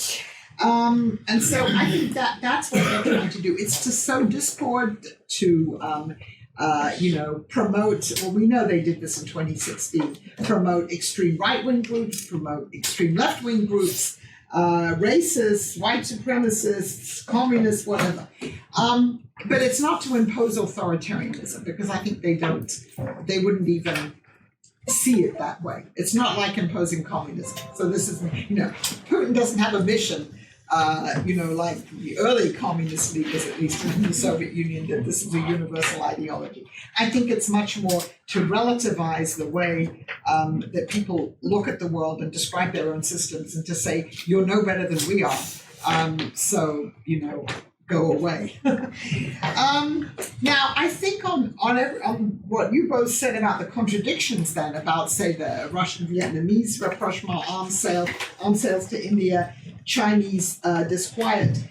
And so I think that's what they're trying to do. It's to sow discord, to promote. Well, we know they did this in 2016. Promote extreme right-wing groups, promote extreme left-wing groups, racists, white supremacists, communists, whatever. But it's not to impose authoritarianism, because I think they wouldn't even see it that way. It's not like imposing communism. So this is, Putin doesn't have a mission, like the early communist leaders, at least in the Soviet Union, that this is a universal ideology. I think it's much more to relativize the way that people look at the world and describe their own systems, and to say, you're no better than we are. So, go away. Now, I think on what you both said about the contradictions then about, say, the Russian-Vietnamese rapprochement, arms sales to India, Chinese disquiet,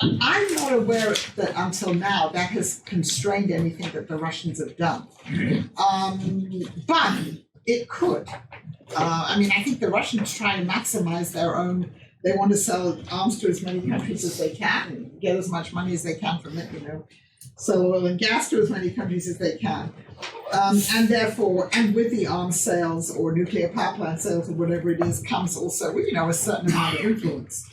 I'm not aware that until now that has constrained anything that the Russians have done. But it could. I think the Russians try to maximize their own. They want to sell arms to as many countries as they can and get as much money as they can from it, sell oil and gas to as many countries as they can. And therefore, and with the arms sales or nuclear power plant sales or whatever it is, comes also, a certain amount of influence.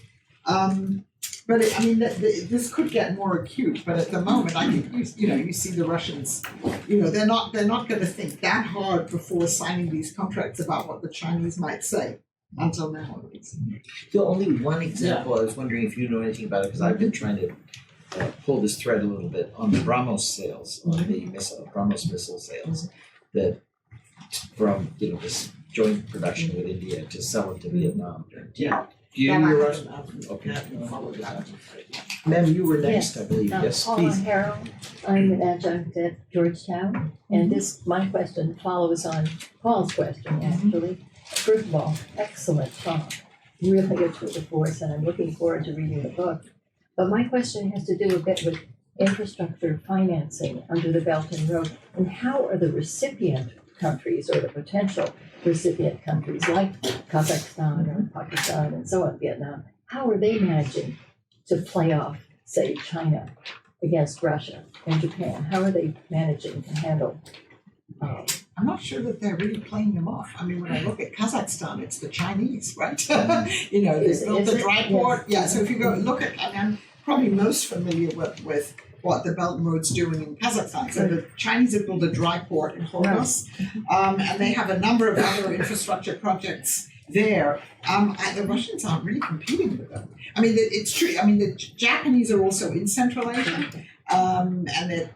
But this could get more acute. But at the moment, I think you see the Russians. They're not going to think that hard before signing these contracts about what the Chinese might say. Until now, at least. The only one example, I was wondering if you know anything about it, because I've been trying to pull this thread a little bit on the BrahMos sales, on the BrahMos missile sales, that from this joint production with India to sell it to Vietnam. Yeah. Do you know Russian? Okay. Ma'am, you were next, I believe. Yes, Paula please. Harrell. I'm an adjunct at Georgetown, and my question follows on Paul's question, actually. First of all, excellent talk. Really a tour de force, and I'm looking forward to reading the book. But my question has to do a bit with infrastructure financing under the Belt and Road, and how are the recipient countries or the potential recipient countries like Kazakhstan or Pakistan and so on, Vietnam, how are they managing to play off, say, China against Russia and Japan? How are they managing to handle I'm not sure that they're really playing them off. When I look at Kazakhstan, it's the Chinese, right? They built the dry port. Yeah, so if you go look at, I'm probably most familiar with what the Belt and Road's doing in Kazakhstan. So the Chinese have built a dry port in Hormuz, and they have a number of other infrastructure projects there. The Russians aren't really competing with them. It's true. The Japanese are also in Central Asia, and they're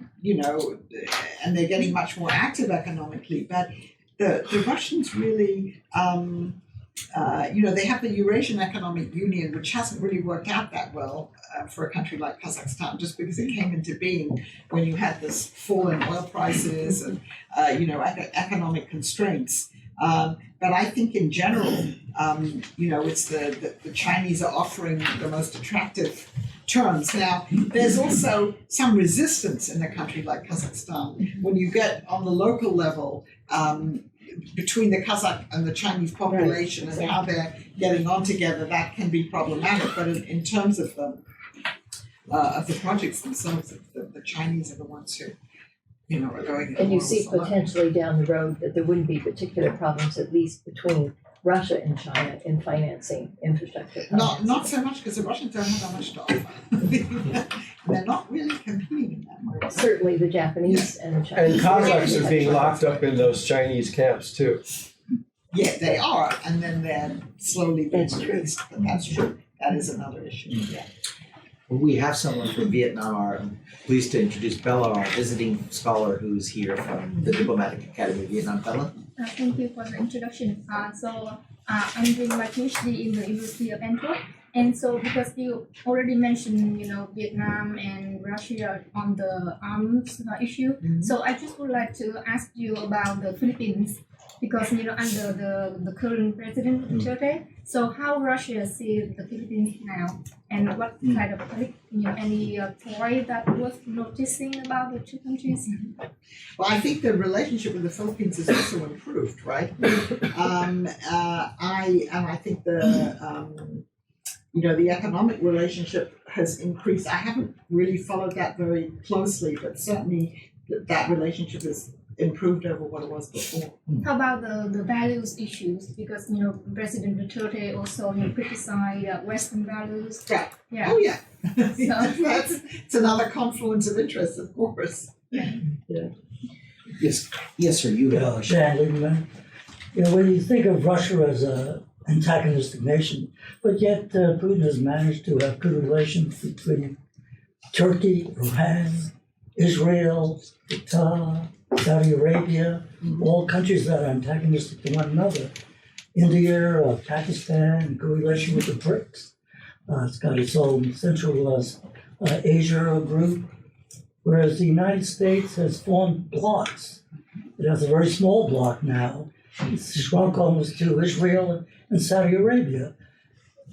and they're getting much more active economically. But the Russians really, they have the Eurasian Economic Union, which hasn't really worked out that well for a country like Kazakhstan, just because it came into being when you had this fall in oil prices and economic constraints. But I think in general, it's the Chinese are offering the most attractive terms. Now, there's also some resistance in a country like Kazakhstan. When you get on the local level, between the Kazakh and the Chinese population and how they're getting on together, that can be problematic. But in terms of the projects themselves, the Chinese are the ones who are going. And you see potentially down the road that there wouldn't be particular problems, at least between Russia and China in financing infrastructure. Not so much, because the Russians don't have that much to offer. They're not really competing in that way. Certainly the Japanese and the Chinese. And Kazakhs are being locked up in those Chinese camps too. Yeah, they are, and then they're slowly being That's true. released. But that's true. That is another issue. Yeah. We have someone from Vietnam. I'm pleased to introduce Bella, our visiting scholar who's here from the Diplomatic Academy of Vietnam. Bella? Thank you for the introduction. I'm doing my PhD in the University of Antwerp, and so because you already mentioned, Vietnam and Russia on the arms issue, so I just would like to ask you about the Philippines, because under the current president Duterte, so how Russia sees the Philippines now, and what kind of any point that worth noticing about the two countries? Well, I think the relationship with the Philippines has also improved, right? I think the economic relationship has increased. I haven't really followed that very closely, but certainly that relationship has improved over what it was before. How about the values issues? Because President Duterte also criticized Western values. Right. Yeah. Oh yeah. So It's another confluence of interest, of course. Yes, sir, you go. Dan Lieberman. When you think of Russia as an antagonistic nation, but yet Putin has managed to have good relations between Turkey, Iran, Israel, Qatar, Saudi Arabia, all countries that are antagonistic to one another. India, Pakistan, good relation with the BRICs. It's got its own Central Asia group, whereas the United States has formed blocs. It has a very small bloc now. It's shrunk almost to Israel and Saudi Arabia.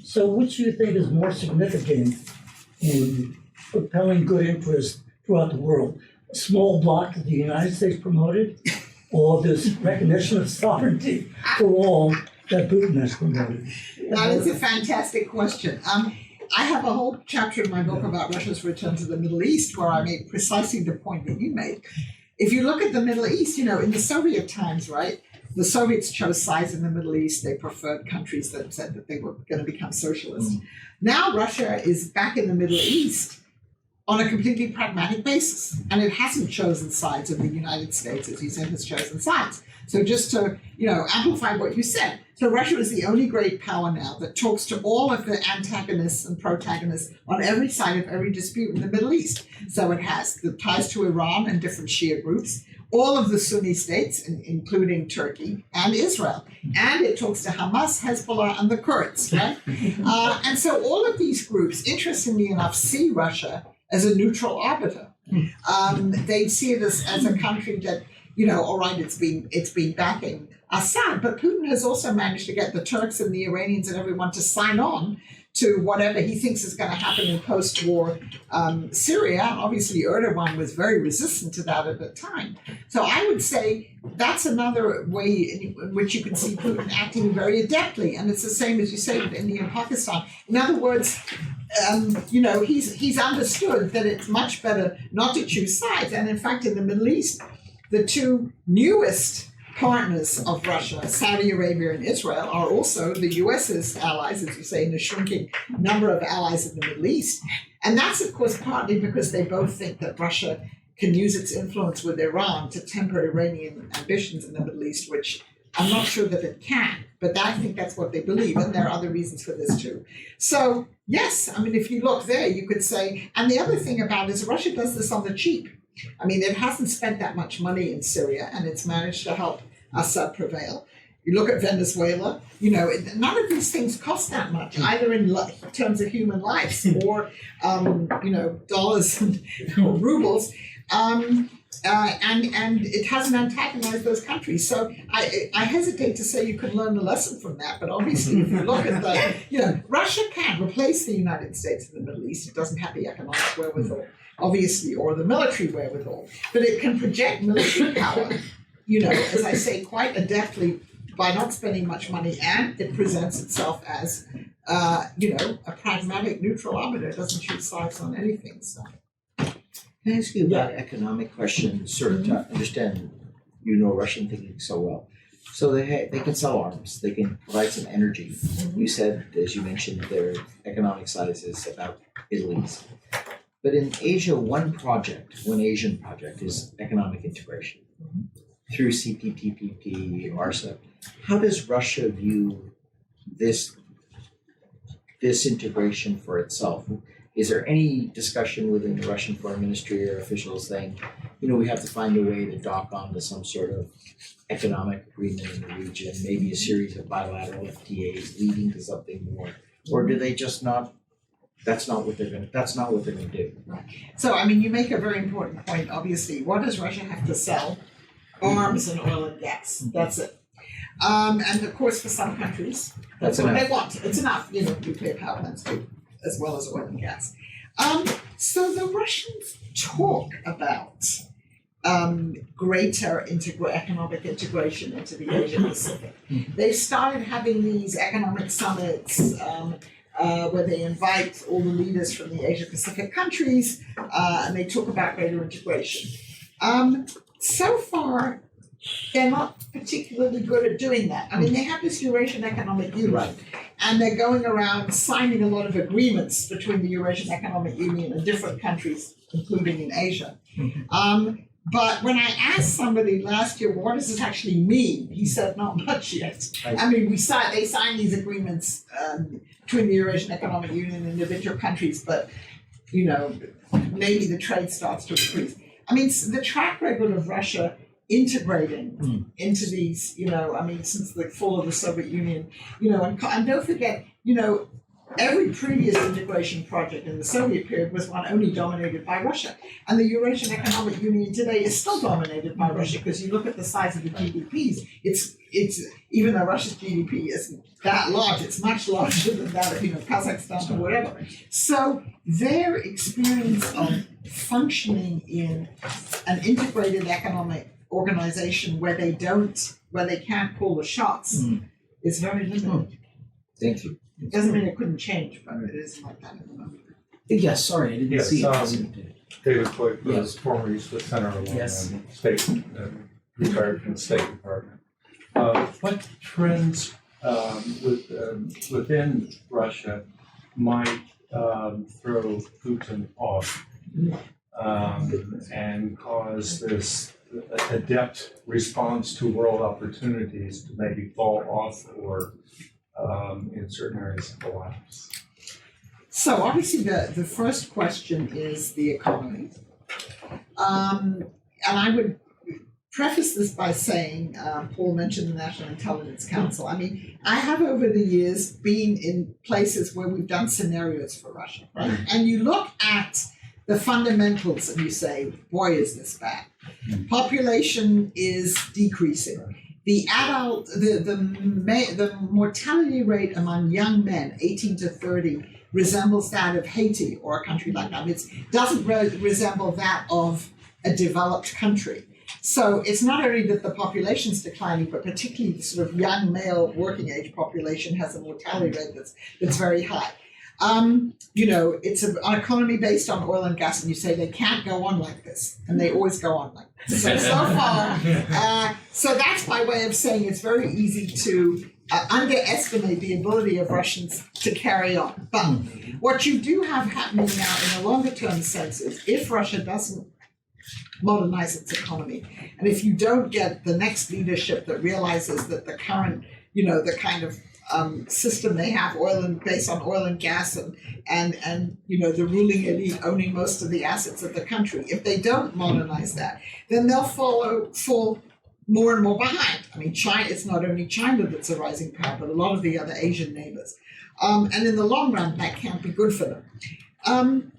So which do you think is more significant in propelling good interest throughout the world? A small bloc that the United States promoted, or this recognition of sovereignty for all that Putin has promoted? That is a fantastic question. I have a whole chapter in my book about Russia's return to the Middle East where I made precisely the point that you made. If you look at the Middle East, in the Soviet times, right, the Soviets chose sides in the Middle East. They preferred countries that said that they were going to become socialist. Now Russia is back in the Middle East on a completely pragmatic basis. And it hasn't chosen sides of the United States, as you said, has chosen sides. So just to, amplify what you said. So Russia is the only great power now that talks to all of the antagonists and protagonists on every side of every dispute in the Middle East. So it has the ties to Iran and different Shia groups, all of the Sunni states, including Turkey and Israel. And it talks to Hamas, Hezbollah, and the Kurds, right? And so all of these groups, interestingly enough, see Russia as a neutral arbiter. They see it as a country that, all right, it's been backing Assad, but Putin has also managed to get the Turks and the Iranians and everyone to sign on to whatever he thinks is going to happen in post-war Syria. Obviously, Erdogan was very resistant to that at the time. So I would say that's another way in which you can see Putin acting very adeptly. And it's the same as you say with India and Pakistan. In other words, he's understood that it's much better not to choose sides. And in fact, in the Middle East, the two newest partners of Russia, Saudi Arabia and Israel, are also the US's allies, as you say, in a shrinking number of allies in the Middle East. And that's, of course, partly because they both think that Russia can use its influence with Iran to temper Iranian ambitions in the Middle East, which I'm not sure that it can, but I think that's what they believe, and there are other reasons for this too. So, yes, if you look there, you could say, and the other thing about it is Russia does this on the cheap. It hasn't spent that much money in Syria, and it's managed to help Assad prevail. You look at Venezuela, none of these things cost that much, either in terms of human lives or, dollars or rubles. And it hasn't antagonized those countries. So I hesitate to say you can learn a lesson from that. But obviously, if you look at Russia can't replace the United States in the Middle East. It doesn't have the economic wherewithal, obviously, or the military wherewithal. But it can project military power, as I say, quite adeptly by not spending much money. And it presents itself as, a pragmatic neutral arbiter. It doesn't choose sides on anything. So. Can I ask you about an economic question, sort of to understand, Russian thinking so well? So they can sell arms, they can provide some energy. You said, as you mentioned, their economic size is about Italy's. But in Asia, one Asian project is economic integration through CPTPP, ARSA. How does Russia view this integration for itself? Is there any discussion within the Russian foreign ministry or officials saying, we have to find a way to dock onto some sort of economic agreement in the region, maybe a series of bilateral FTAs leading to something more? Or do they just not, that's not what they're gonna do? So, you make a very important point, obviously. What does Russia have to sell? Arms and oil and gas. That's it. And of course, for some countries, that's what they want. It's enough, nuclear power plants too, as well as oil and gas. So the Russians talk about greater economic integration into the Asia Pacific. They've started having these economic summits where they invite all the leaders from the Asia Pacific countries, and they talk about greater integration. So far, they're not particularly good at doing that. They have this Eurasian Economic Union, Right. and they're going around signing a lot of agreements between the Eurasian Economic Union and different countries, including in Asia. But when I asked somebody last year, what does this actually mean? He said, not much yet. They signed these agreements between the Eurasian Economic Union and individual countries, but, maybe the trade starts to increase. The track record of Russia integrating into these, since the fall of the Soviet Union, and don't forget, every previous integration project in the Soviet period was one only dominated by Russia. And the Eurasian Economic Union today is still dominated by Russia, because you look at the size of the GDPs, it's even though Russia's GDP isn't that large, it's much larger than that of Kazakhstan or whatever. So their experience of functioning in an integrated economic organization where they can't call the shots is very limited. Thank you. It doesn't mean it couldn't change, but it isn't like that at the moment. Yes, sorry, I didn't Yes, see it. David Coit was Yes. former East Senator Yes. and state, retired from the State Department. What trends within Russia might throw Putin off and cause this adept response to world opportunities to maybe fall off or in certain areas collapse? So obviously the first question is the economy. And I would preface this by saying, Paul mentioned the National Intelligence Council. I have over the years been in places where we've done scenarios for Russia, right? And you look at the fundamentals and you say, boy, is this bad. Population is decreasing. The mortality rate among young men, 18 to 30, resembles that of Haiti or a country like that. It doesn't resemble that of a developed country. So it's not only that the population is declining, but particularly the sort of young male working age population has a mortality rate that's very high. It's an economy based on oil and gas, and you say they can't go on like this, and they always go on like this. So far, so that's my way of saying it's very easy to underestimate the ability of Russians to carry on. But what you do have happening now in a longer term sense is if Russia doesn't modernize its economy, and if you don't get the next leadership that realizes that the current, the kind of system they have, based on oil and gas, and the ruling elite owning most of the assets of the country, if they don't modernize that, then they'll fall more and more behind. China, it's not only China that's a rising power, but a lot of the other Asian neighbors. And in the long run, that can't be good for them.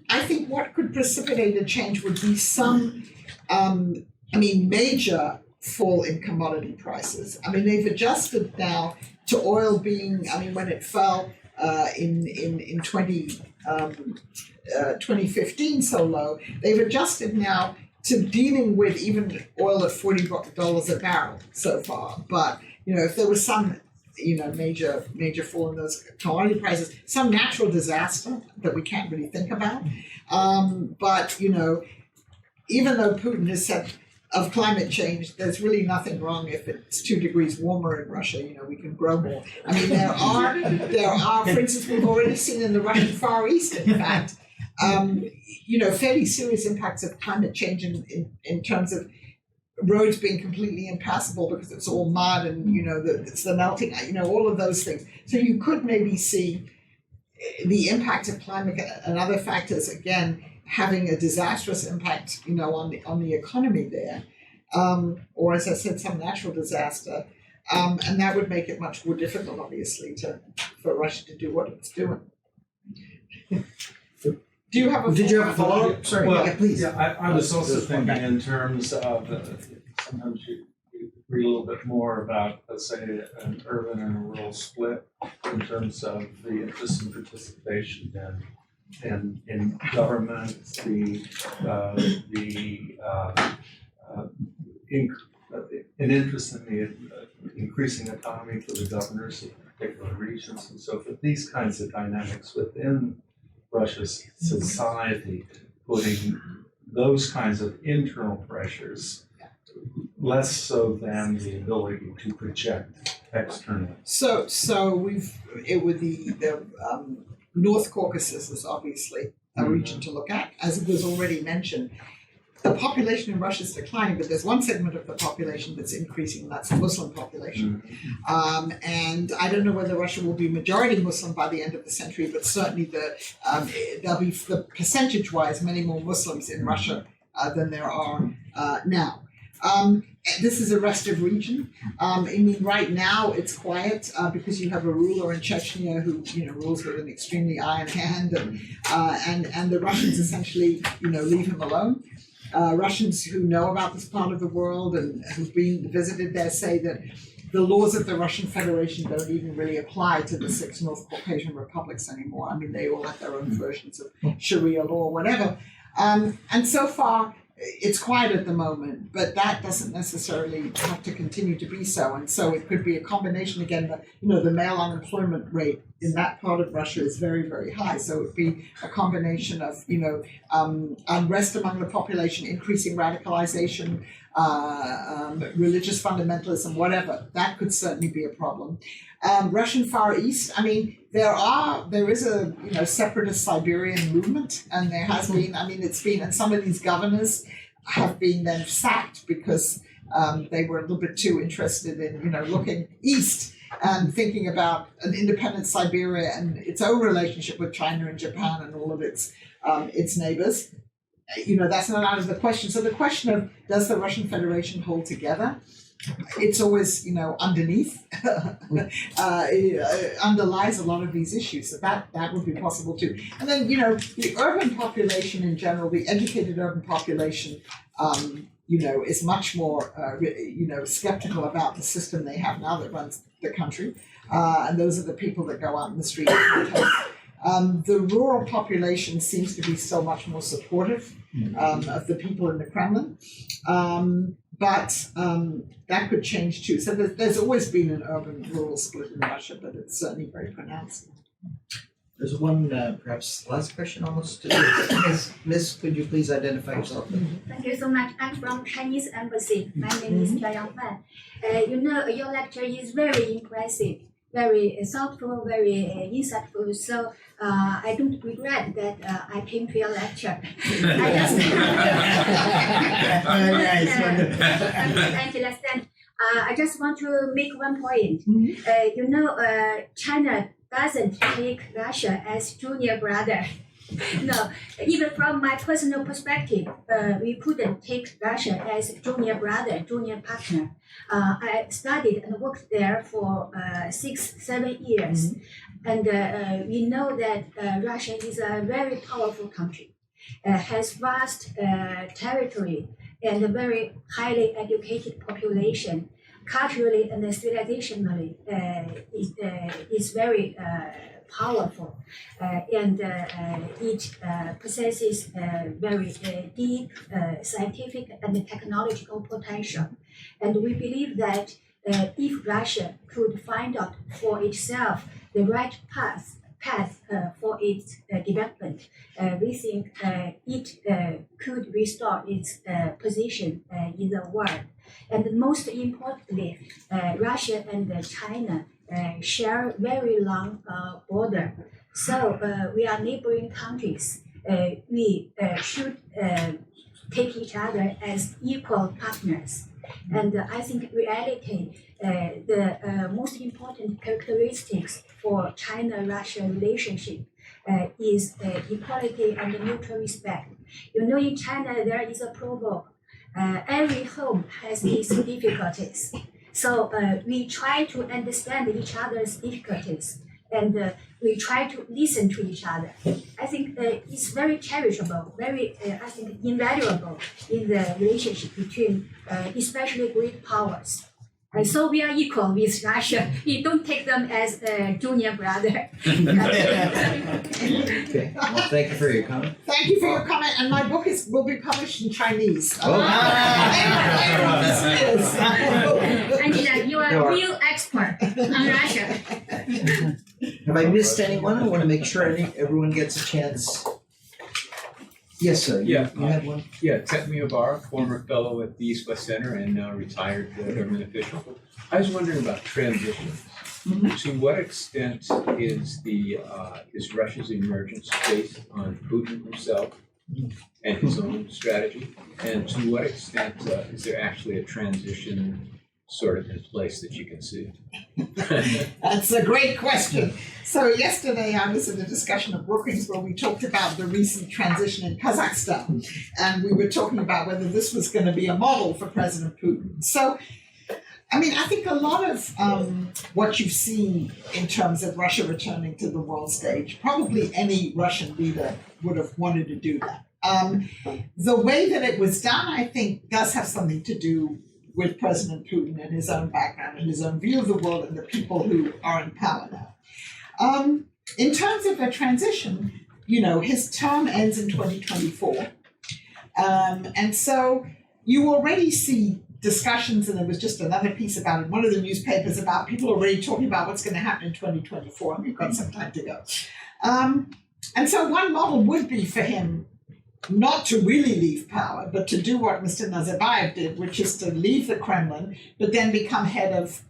I think what could precipitate a change would be some, major fall in commodity prices. They've adjusted now to oil being, when it fell in 2015 so low, they've adjusted now to dealing with even oil at $40 a barrel so far. But, if there was some, major fall in those commodity prices, some natural disaster that we can't really think about. But, even though Putin has said of climate change, there's really nothing wrong if it's 2 degrees warmer in Russia. We can grow more. There are, for instance, we've already seen in the Russian Far East, in fact, fairly serious impacts of climate change in terms of roads being completely impassable because it's all mud and, it's the melting, all of those things. So you could maybe see the impact of climate and other factors, again, having a disastrous impact, on the economy there. Or as I said, some natural disaster. And that would make it much more difficult, obviously, for Russia to do what it's doing. Do you have a Did you have a follow-up? Sorry, Well, yeah, please. Yeah, I was also Just one thinking back. in terms of, sometimes you read a little bit more about, let's say, an urban and a rural split in terms of the interest and participation in government, an interest in the increasing autonomy for the governors of particular regions and so forth. These kinds of dynamics within Russia's society, putting those kinds of internal pressures less so than the ability to project externally. So with the North Caucasus is obviously a region to look at, as it was already mentioned. The population in Russia is declining, but there's one segment of the population that's increasing, and that's the Muslim population. And I don't know whether Russia will be majority Muslim by the end of the century, but certainly there'll be, percentage-wise, many more Muslims in Russia than there are now. This is a restive region. Right now it's quiet because you have a ruler in Chechnya who, rules with an extremely iron hand, and the Russians essentially, leave him alone. Russians who know about this part of the world and who've been visited there say that the laws of the Russian Federation don't even really apply to the 6 North Caucasian republics anymore. They all have their own versions of Sharia law or whatever. And so far, it's quiet at the moment, but that doesn't necessarily have to continue to be so. And so it could be a combination, again, the male unemployment rate in that part of Russia is very, very high. So it would be a combination of, unrest among the population, increasing radicalization, religious fundamentalism, whatever. That could certainly be a problem. Russian Far East, there is a separatist Siberian movement, and there has been, and some of these governors have been then sacked because they were a little bit too interested in, looking east and thinking about an independent Siberia and its own relationship with China and Japan and all of its neighbors. That's not out of the question. So the question of, does the Russian Federation hold together? It's always, underneath, underlies a lot of these issues. So that would be possible too. And then, the urban population in general, the educated urban population, is much more, skeptical about the system they have now that runs the country. And those are the people that go out in the street. The rural population seems to be so much more supportive of the people in the Kremlin. But that could change too. So there's always been an urban-rural split in Russia, but it's certainly very pronounced. There's one, perhaps last question almost. Miss, could you please identify yourself? Thank you so much. I'm from Chinese Embassy. My name is Zhang Fan. Your lecture is very impressive, very thoughtful, very insightful. So I don't regret that I came to your lecture. I just want to make one point. China doesn't take Russia as junior brother. No, even from my personal perspective, we couldn't take Russia as junior brother, junior partner. I studied and worked there for 6-7 years. And we know that Russia is a very powerful country, has vast territory and a very highly educated population. Culturally and civilizationally, is very powerful, and it possesses very deep scientific and technological potential. And we believe that if Russia could find out for itself the right path for its development, we think it could restore its position in the world. And most importantly, Russia and China share very long border. So we are neighboring countries. We should take each other as equal partners. And I think reality, the most important characteristics for China-Russia relationship is equality and mutual respect. You know, in China, there is a proverb, every home has its difficulties. So we try to understand each other's difficulties, and we try to listen to each other. I think it's very cherishable, very, I think, invaluable in the relationship between especially great powers. So we are equal with Russia. We don't take them as a junior brother. Okay. Well, thank you for your comment. Thank you for your comment, and my book will be published in Chinese. Oh. Angela, you are a real expert on Russia. Have I missed anyone? I want to make sure everyone gets a chance. Yes, sir. You had one? Yeah, Tetmi Ibarra, former fellow at the East-West Center and now retired government official. I was wondering about transitions. To what extent is Russia's emergence based on Putin himself and his own strategy? And to what extent is there actually a transition sort of in place that you can see? That's a great question. So yesterday I was in a discussion of Brookings where we talked about the recent transition in Kazakhstan, and we were talking about whether this was going to be a model for President Putin. So, I mean, I think a lot of what you've seen in terms of Russia returning to the world stage, probably any Russian leader would have wanted to do that. The way that it was done, I think, does have something to do with President Putin and his own background and his own view of the world and the people who are in power now. In terms of a transition, you know, his term ends in 2024. And so you already see discussions, and there was just another piece about it in one of the newspapers about people already talking about what's going to happen in 2024, and we've got some time to go. And so one model would be for him not to really leave power, but to do what Mr. Nazarbayev did, which is to leave the Kremlin, but then become head of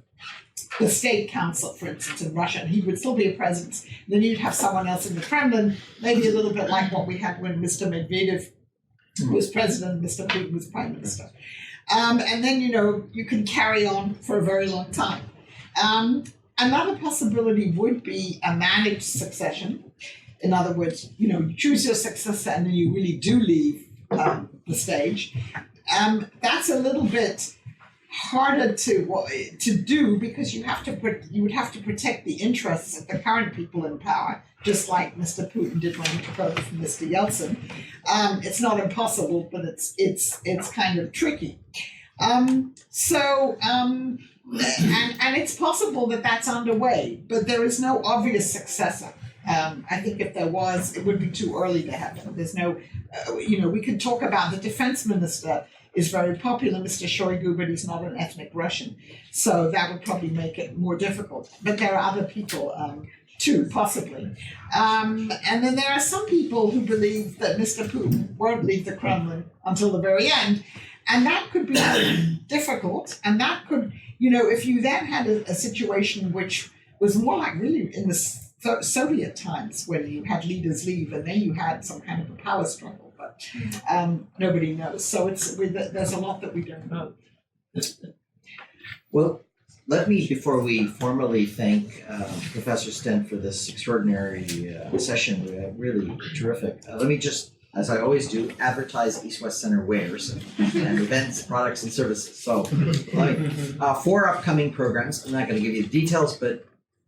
the state council, for instance, in Russia. And he would still be a president. Then you'd have someone else in the Kremlin, maybe a little bit like what we had when Mr. Medvedev was president, Mr. Putin was prime minister. And then, you know, you can carry on for a very long time. Another possibility would be a managed succession. In other words, you know, you choose your successor and then you really do leave the stage. That's a little bit harder to do because you would have to protect the interests of the current people in power, just like Mr. Putin did when he took over from Mr. Yeltsin. It's not impossible, but it's kind of tricky. And it's possible that that's underway, but there is no obvious successor. I think if there was, it would be too early to have him. There's no, we can talk about the defense minister is very popular, Mr. Shoigu, but he's not an ethnic Russian. So that would probably make it more difficult. But there are other people too, possibly. And then there are some people who believe that Mr. Putin won't leave the Kremlin until the very end. And that could be difficult. And that could, if you then had a situation which was more like really in the Soviet times when you had leaders leave and then you had some kind of a power struggle, but nobody knows. So there's a lot that we don't know. Well, let me, before we formally thank Professor Stent for this extraordinary session, really terrific. Let me just, as I always do, advertise East-West Center wares and events, products, and services. So 4 upcoming programs. I'm not going to give you the details, but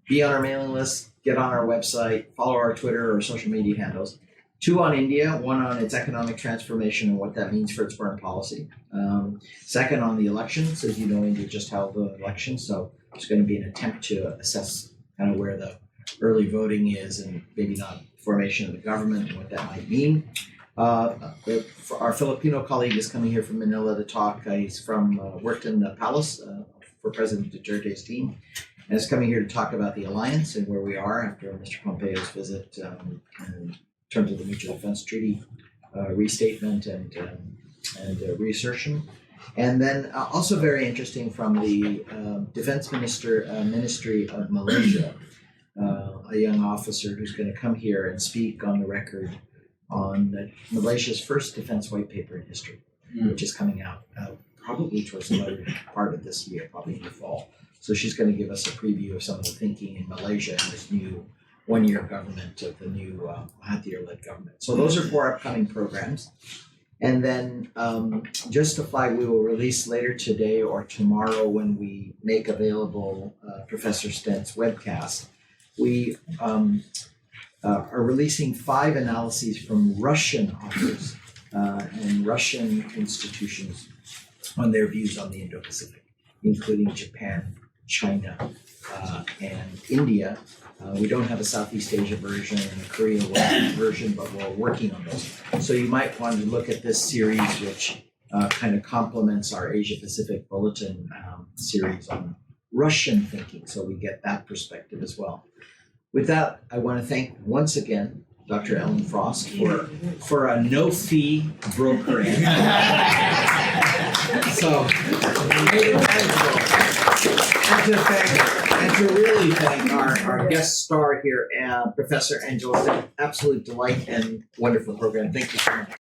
be on our mailing list, get on our website, follow our Twitter or social media handles. 2 on India, 1 on its economic transformation and what that means for its foreign policy. 2nd on the elections. As you know, India just held the election, so there's going to be an attempt to assess kind of where the early voting is and maybe not formation of the government and what that might mean. Our Filipino colleague is coming here from Manila to talk. He's worked in the palace for President Duterte's team. And is coming here to talk about the alliance and where we are after Mr. Pompeo's visit in terms of the Mutual Defense Treaty restatement and reassertion. And then also very interesting from the Defense Ministry of Malaysia, a young officer who's going to come here and speak on the record on Malaysia's first defense white paper in history, which is coming out probably towards the later part of this year, probably in the fall. So she's going to give us a preview of some of the thinking in Malaysia and this new one-year government of the new Mahathir-led government. So those are 4 upcoming programs. And then just to flag, we will release later today or tomorrow when we make available Professor Stent's webcast. We are releasing 5 analyses from Russian authors and Russian institutions on their views on the Indo-Pacific, including Japan, China, and India. We don't have a Southeast Asia version and a Korea version, but we're working on those. So you might want to look at this series, which kind of complements our Asia Pacific Bulletin series on Russian thinking, so we get that perspective as well. With that, I want to thank once again Dr. Ellen Frost for a no-fee brokering. So, and to really thank our guest star here, Professor Angela Stent. Absolute delight and wonderful program. Thank you so much.